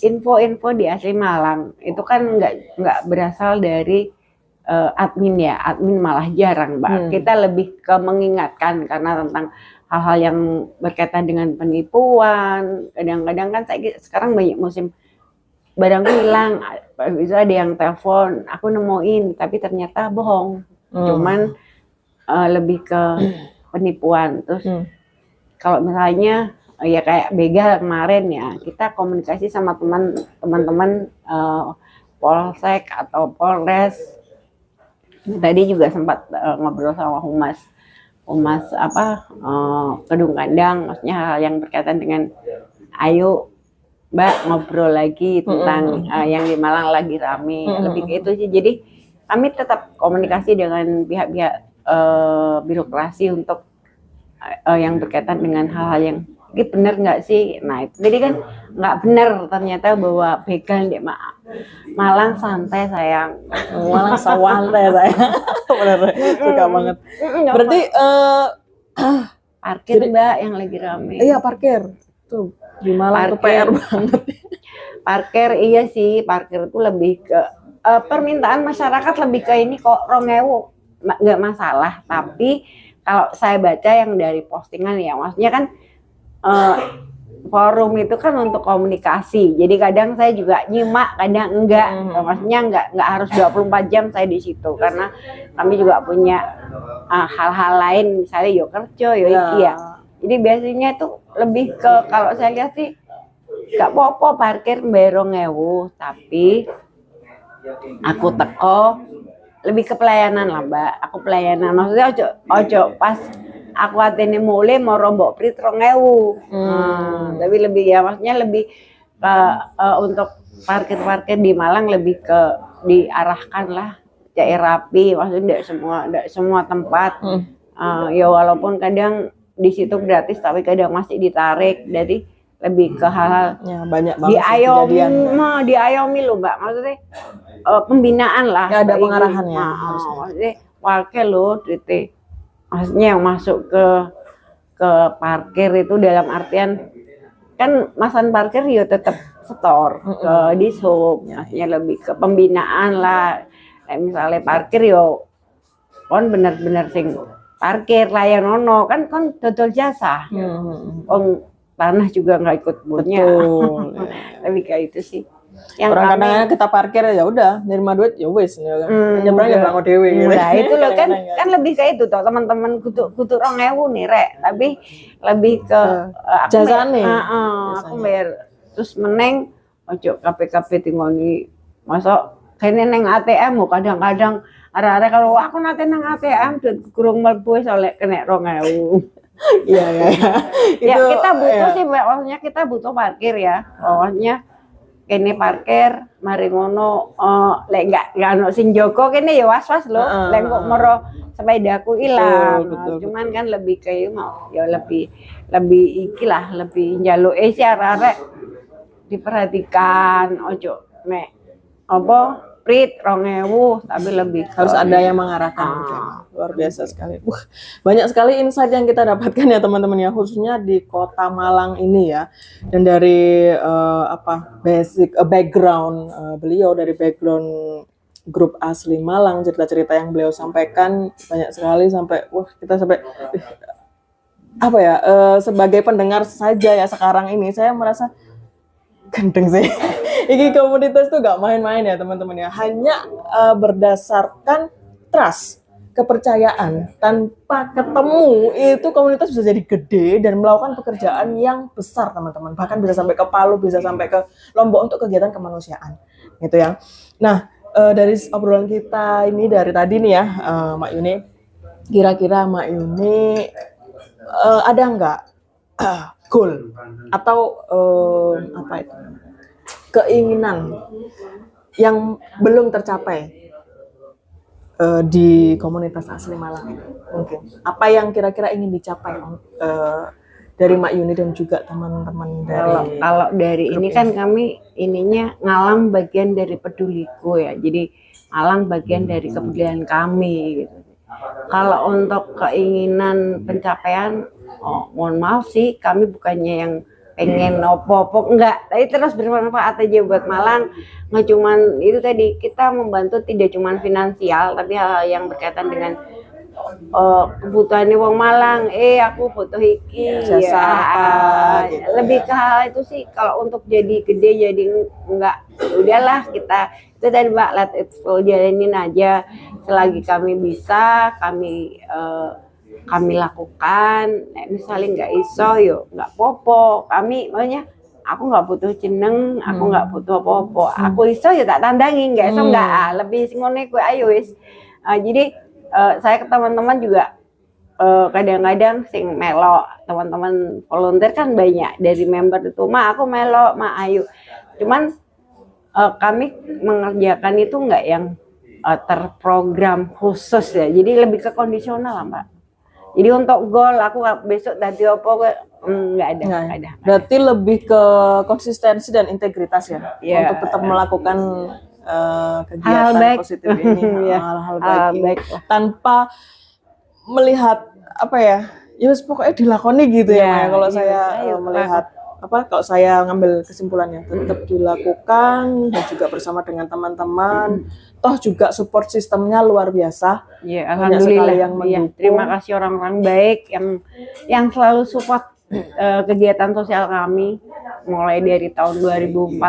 info-info di Asli Malang itu kan nggak berasal dari admin ya. Admin malah jarang, Mbak. Kita lebih ke mengingatkan karena tentang hal-hal yang berkaitan dengan penipuan. Kadang-kadang kan sekarang banyak musim barangku hilang. Bisa ada yang telepon, aku nemuin tapi ternyata bohong. Cuman lebih ke penipuan. Terus kalau misalnya ya kayak begal kemarin ya, kita komunikasi sama teman-teman Polsek atau Polres. Tadi juga sempat ngobrol sama humas Kedung Kandang, maksudnya hal yang berkaitan dengan ayo Mbak ngobrol lagi tentang yang di Malang lagi rame, lebih kayak itu sih. Jadi kami tetap komunikasi dengan pihak-pihak birokrasi untuk yang berkaitan dengan hal-hal yang ini benar nggak sih? Nah itu jadi kan nggak benar ternyata bahwa begal di Malang santai sayang. Malang santai sayang. Bener, suka banget. Berarti parkir jadi, Mbak yang lagi rame. Iya parkir. Tuh di Malang tuh PR banget. Parkir iya sih, parkir itu lebih ke permintaan masyarakat lebih ke ini kok 2.000 nggak masalah. Tapi kalau saya baca yang dari postingan ya, maksudnya kan forum itu kan untuk komunikasi. Jadi kadang saya juga nyimak, kadang enggak. Maksudnya enggak harus 24 jam saya di situ karena kami juga punya hal-hal lain, misalnya yo kerja, yo iki ya. Jadi biasanya tuh lebih ke kalau saya lihat sih enggak apa-apa parkir bayar 2.000, tapi aku teko lebih ke pelayanan lah Mbak. Aku pelayanan maksudnya ojo pas aku atene mulai mau rombok prit 2.000. Tapi lebih ya maksudnya lebih untuk parkir di Malang lebih ke diarahkan lah cek rapi, maksudnya tidak semua tempat. Ya walaupun kadang di situ gratis tapi kadang masih ditarik, jadi lebih ke hal-hal ya, banyak banget diayomi loh Mbak, maksudnya pembinaan lah. Ya, ada pengarahannya. Maksudnya wakil loh duitnya. Maksudnya yang masuk ke parkir itu dalam artian kan masan parkir yo tetap setor ke dishub, maksudnya lebih ke pembinaan lah. Kayak misalnya parkir yo kon bener-bener sing parkir layan ono kan dodol jasa. Tanah juga nggak ikut bunnya. Betul. Lebih kayak itu sih. Yang Orang kami- kadang-kadang kita parkir ya udah nerima duit ya wis ya kan. Nyebrang dewe gitu. Nah itu loh kan Kadang-kadang ya. kan lebih kayak itu toh teman-teman kutu 2.000 nih rek, tapi lebih ke aku jasane. aku bayar terus meneng ojo KPKP tingoni masuk kene neng ATM mau kadang-kadang arek-arek kalau aku nanti nang ATM duit kurang mlebu soalnya kena 2.000. Iya. Ya Itu, kita butuh ya. sih maksudnya kita butuh parkir ya. Pokoknya kene parkir mari ngono lek enggak ono sing jogo kene ya was-was lho. Lek kok mero sepedaku ilang. Betul. Cuman kan lebih kayak mau ya lebih iki lah, lebih njaluke si arek diperhatikan ojo mek apa prit 2.000 tapi lebih Harus ada yang mengarahkan gitu ya. Luar biasa sekali. Banyak sekali insight yang kita dapatkan ya teman-teman ya, khususnya di Kota Malang ini ya. Dan dari background beliau, dari background grup asli Malang, cerita-cerita yang beliau sampaikan banyak sekali sampai kita sampai sebagai pendengar saja ya sekarang ini saya merasa gendeng sih. Ini komunitas tuh gak main-main ya teman-teman ya. Hanya berdasarkan trust, kepercayaan. Tanpa ketemu itu komunitas bisa jadi gede dan melakukan pekerjaan yang besar teman-teman. Bahkan bisa sampai ke Palu, bisa sampai ke Lombok untuk kegiatan kemanusiaan. Gitu ya. Nah dari obrolan kita ini dari tadi nih ya Mak Yuni. Kira-kira Mak Yuni ada nggak goal atau keinginan yang belum tercapai di komunitas asli Malang mungkin apa yang kira-kira ingin dicapai dari Mak Yuni dan juga teman-teman dari kalau dari ini kan kami ininya Ngalang bagian dari peduliku ya, jadi Ngalang bagian dari kepedulian kami gitu. Kalau untuk keinginan pencapaian, mohon maaf sih, kami bukannya yang pengen opo-opo, enggak. Tapi terus bermanfaat aja buat Malang. Nggak cuman itu tadi, kita membantu tidak cuman finansial, tapi hal yang berkaitan dengan kebutuhannya wong Malang. Aku butuh iki, jasa apa, gitu lebih ya. ke hal itu sih. Kalau untuk jadi gede, jadi enggak, udahlah kita itu tadi Mbak, let it flow, jalanin aja. Selagi kami bisa, kami lakukan. Misalnya nggak iso, yo nggak popo. Kami makanya aku nggak butuh jeneng, aku nggak butuh apa-apa. Aku iso ya tak tandangi, nggak iso nggak. Lebih singone kue ayo wis. Jadi saya ke teman-teman juga kadang-kadang sing melo, teman-teman volunteer kan banyak dari member itu. Aku melo, ayo. Cuman kami mengerjakan itu nggak yang terprogram khusus ya. Jadi lebih ke kondisional lah Mbak. Jadi untuk goal aku besok tadi apa nggak ada. Berarti lebih ke konsistensi dan integritas ya, untuk tetap melakukan kegiatan hal positif ini, hal-hal baik ini, baik. tanpa melihat pokoknya dilakoni gitu ya. Kalau saya melihat kalau saya ngambil kesimpulannya tetap dilakukan dan juga bersama dengan teman-teman. Toh juga support sistemnya luar biasa. Ya, alhamdulillah yang mendukung. Terima kasih orang-orang baik yang selalu support kegiatan sosial kami mulai dari tahun 2014.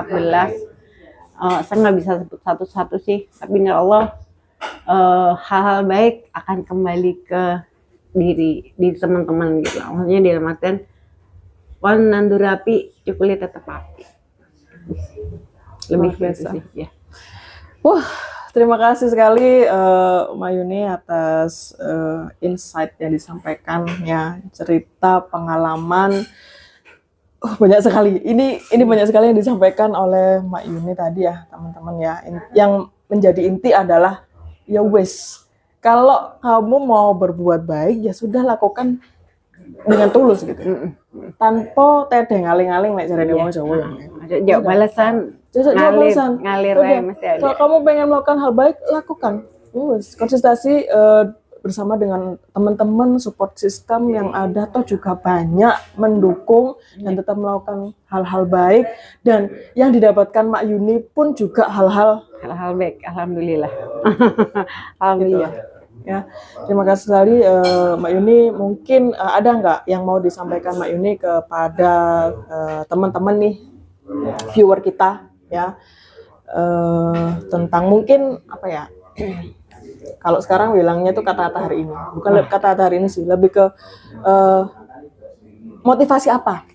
Saya nggak bisa sebut satu-satu sih, tapi insya Allah hal-hal baik akan kembali ke diri teman-teman gitu. Maksudnya dalam artian wan nandur api cukup tetap api. Lebih biasa sih ya. Terima kasih sekali Mbak Yuni atas insight yang disampaikan ya, cerita pengalaman banyak sekali. Ini banyak sekali yang disampaikan oleh Mbak Yuni tadi ya teman-teman ya. Yang menjadi inti adalah ya wes, kalau kamu mau berbuat baik ya sudah lakukan dengan tulus gitu. Tanpa tedeng aling-aling nek jarene wong Jawa ya. Jauh balasan. Ngalir udah. mesti ada. Kalau kamu pengen melakukan hal baik, lakukan. Konsistensi bersama dengan teman-teman support system yang ada toh juga banyak mendukung dan tetap melakukan hal-hal baik, dan yang didapatkan Mak Yuni pun juga hal-hal baik, alhamdulillah. Alhamdulillah. Ya, terima kasih sekali Mbak Yuni. Mungkin ada nggak yang mau disampaikan Mbak Yuni kepada teman-teman nih viewer kita ya, tentang mungkin apa ya? Kalau sekarang bilangnya itu kata-kata hari ini, bukan kata-kata hari ini sih, lebih ke motivasi apa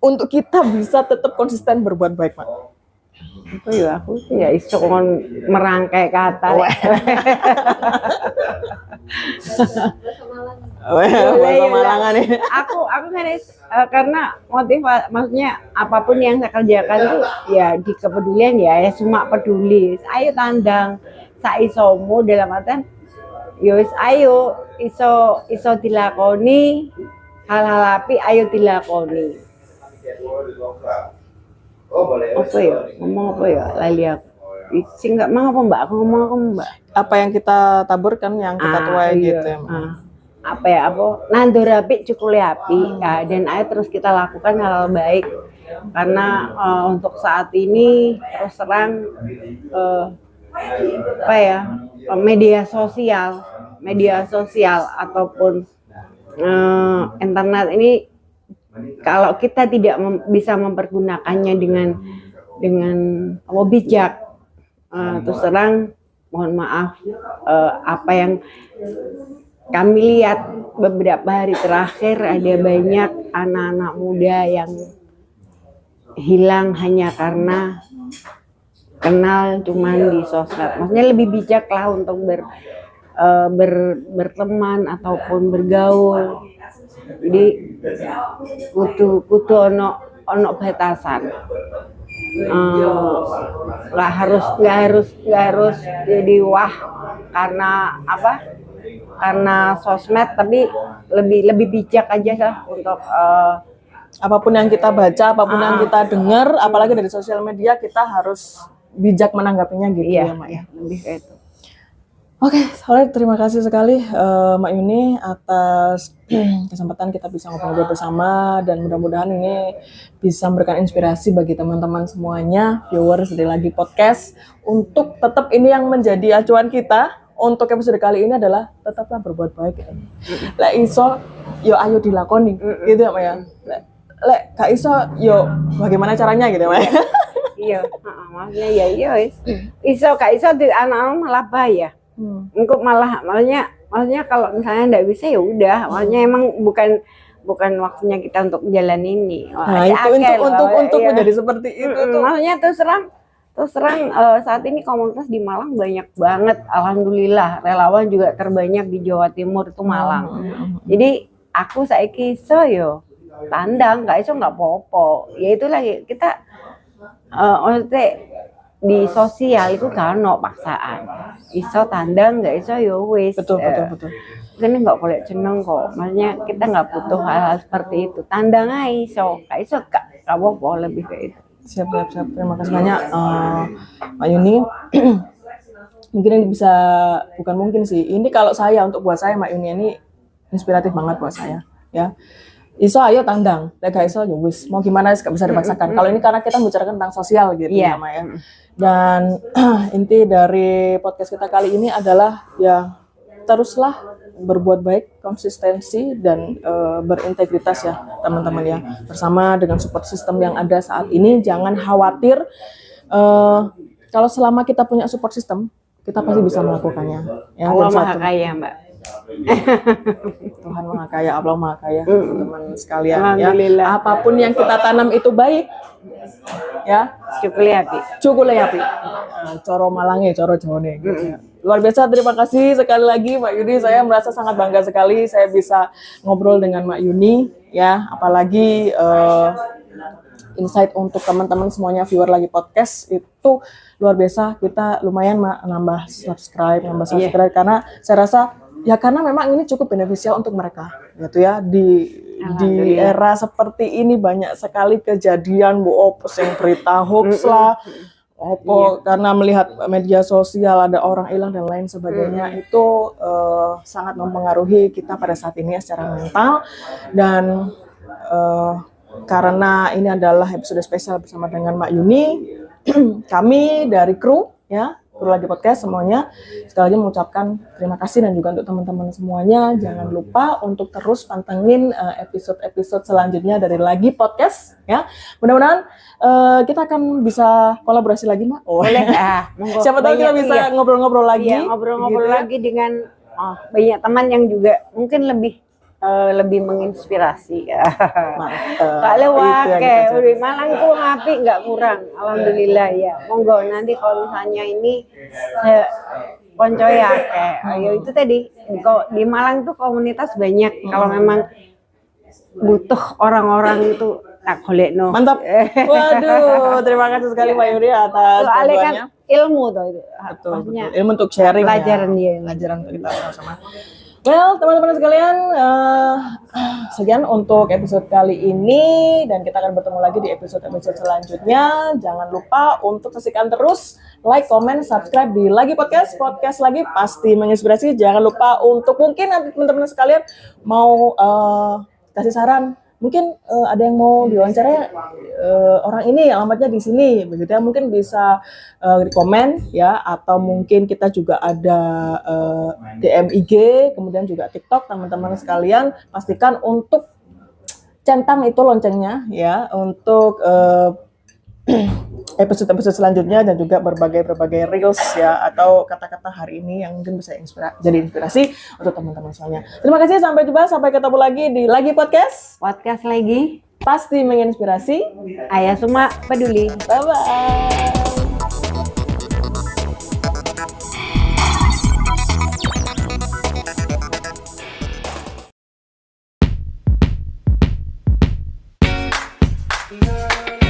untuk kita bisa tetap konsisten berbuat baik, Mak? Aku sih ya iso kon merangkai kata. Bahasa Malangan nih. Aku karena maksudnya apapun yang saya kerjakan tuh ya di kepedulian ya semua peduli. Ayo tandang saisomu dalam artian yo ayo iso dilakoni hal-hal api, ayo dilakoni. Apa ya? Ngomong apa ya? Lali aku. Sing nggak mau apa Mbak? Aku ngomong apa Mbak? Apa yang kita taburkan, yang kita tuai iya. gitu ya. Apa ya? Nandur api cukuli api. Ya, dan ayo terus kita lakukan hal baik. Karena untuk saat ini terus terang apa ya? Media sosial ataupun internet ini, kalau kita tidak bisa mempergunakannya dengan bijak, terus terang mohon maaf, apa yang kami lihat beberapa hari terakhir ada banyak anak-anak muda yang hilang hanya karena kenal cuman di sosmed. Maksudnya lebih bijak lah untuk berteman ataupun bergaul. Jadi kudu ono batasan. Nggak harus jadi wah karena apa? Karena sosmed, tapi lebih bijak aja lah untuk apapun yang kita baca, apapun yang kita dengar, apalagi dari sosial media, kita harus bijak menanggapinya gitu ya, Mak ya. Lebih kayak itu. Oke, terima kasih sekali Mak Yuni atas kesempatan kita bisa ngobrol bersama, dan mudah-mudahan ini bisa memberikan inspirasi bagi teman-teman semuanya, viewers dari Lagi Podcast, untuk tetap ini yang menjadi acuan kita untuk episode kali ini adalah tetaplah berbuat baik. Lek iso yo ayo dilakoni gitu ya, Mak ya. Lek gak iso yo bagaimana caranya gitu ya, Mak. Iya, maksudnya ya iso gak iso di anak-anak malah bahaya. Engkau maksudnya kalau misalnya nggak bisa ya udah, maksudnya emang bukan waktunya kita untuk jalan ini. Nah, untuk menjadi seperti itu tuh. Maksudnya terus terang saat ini komunitas di Malang banyak banget, alhamdulillah. Relawan juga terbanyak di Jawa Timur itu Malang. Jadi aku saiki iso yo tandang, nggak iso nggak apa-apa. Ya itulah kita maksudnya di sosial itu kan no paksaan, iso tandang nggak iso ya wis. Betul. Ini nggak boleh jeneng kok, maksudnya kita nggak butuh hal-hal seperti itu, tandang aja iso, nggak iso gak apa-apa, lebih kayak itu. Siap. Terima kasih banyak Mbak Yuni. Mungkin ini bisa, bukan mungkin sih, ini kalau saya, untuk buat saya Mbak Yuni ini inspiratif banget buat saya ya. Iso ayo tandang, lek gak iso ya wis, mau gimana gak bisa dipaksakan. Kalau ini karena kita membicarakan tentang sosial gitu ya, Mak ya. Dan inti dari podcast kita kali ini adalah ya teruslah berbuat baik, konsistensi dan berintegritas ya teman-teman ya. Bersama dengan support system yang ada saat ini, jangan khawatir, kalau selama kita punya support system, kita pasti bisa melakukannya. Ya, Allah Maha Kaya, Mbak. Tuhan Maha Kaya, Allah Maha Kaya, teman-teman sekalian ya. Apapun yang kita tanam itu baik ya. Cukuli api. Coro Malange, coro Jawane. Luar biasa, terima kasih sekali lagi Mbak Yuni. Saya merasa sangat bangga sekali saya bisa ngobrol dengan Mbak Yuni ya. Apalagi insight untuk teman-teman semuanya viewer Lagi Podcast itu luar biasa. Kita lumayan nambah subscribe karena saya rasa ya karena memang ini cukup beneficial untuk mereka gitu ya, di era seperti ini banyak sekali kejadian sing berita hoax lah, karena melihat media sosial ada orang hilang dan lain sebagainya itu sangat mempengaruhi kita pada saat ini ya, secara mental. Dan karena ini adalah episode spesial bersama dengan Mbak Yuni, kami dari kru Lagi Podcast semuanya sekali lagi mengucapkan terima kasih, dan juga untuk teman-teman semuanya jangan lupa untuk terus pantengin episode-episode selanjutnya dari Lagi Podcast ya. Mudah-mudahan kita akan bisa kolaborasi lagi, Mak. Boleh ya. Siapa tahu kita bisa ngobrol-ngobrol lagi. Iya, ngobrol-ngobrol gitu. lagi dengan banyak teman yang juga mungkin lebih menginspirasi. Mantap. Kak Lewat, Itu yang kayak kita udah Malang tuh ngapi nggak kurang. Alhamdulillah ya. Monggo nanti kalau misalnya ini konco ya kayak ya itu tadi di Malang tuh komunitas banyak. Kalau memang butuh orang-orang itu tak golekno. Mantap. Waduh, terima kasih sekali Mbak Yuri atas Soalnya kan bantuannya. ilmu tuh itu. Betul. Maksudnya Ilmu untuk sharing pelajaran ya. dia. Pelajaran untuk kita sama-sama. Well, teman-teman sekalian, sekian untuk episode kali ini, dan kita akan bertemu lagi di episode-episode selanjutnya. Jangan lupa untuk saksikan terus, like, comment, subscribe di Lagi Podcast. Podcast Lagi pasti menginspirasi. Jangan lupa untuk mungkin nanti teman-teman sekalian mau kasih saran. Mungkin ada yang mau diwawancara orang ini alamatnya di sini, begitu ya. Mungkin bisa di komen ya, atau mungkin kita juga ada DM IG, kemudian juga TikTok. Teman-teman sekalian pastikan untuk centang itu loncengnya ya, untuk episode-episode selanjutnya, dan juga berbagai reels ya, atau kata-kata hari ini yang mungkin bisa jadi inspirasi untuk teman-teman semuanya. Terima kasih, sampai jumpa, sampai ketemu lagi di Lagi Podcast. Podcast lagi. Pasti menginspirasi. Ayah semua peduli. Bye-bye. Yeah.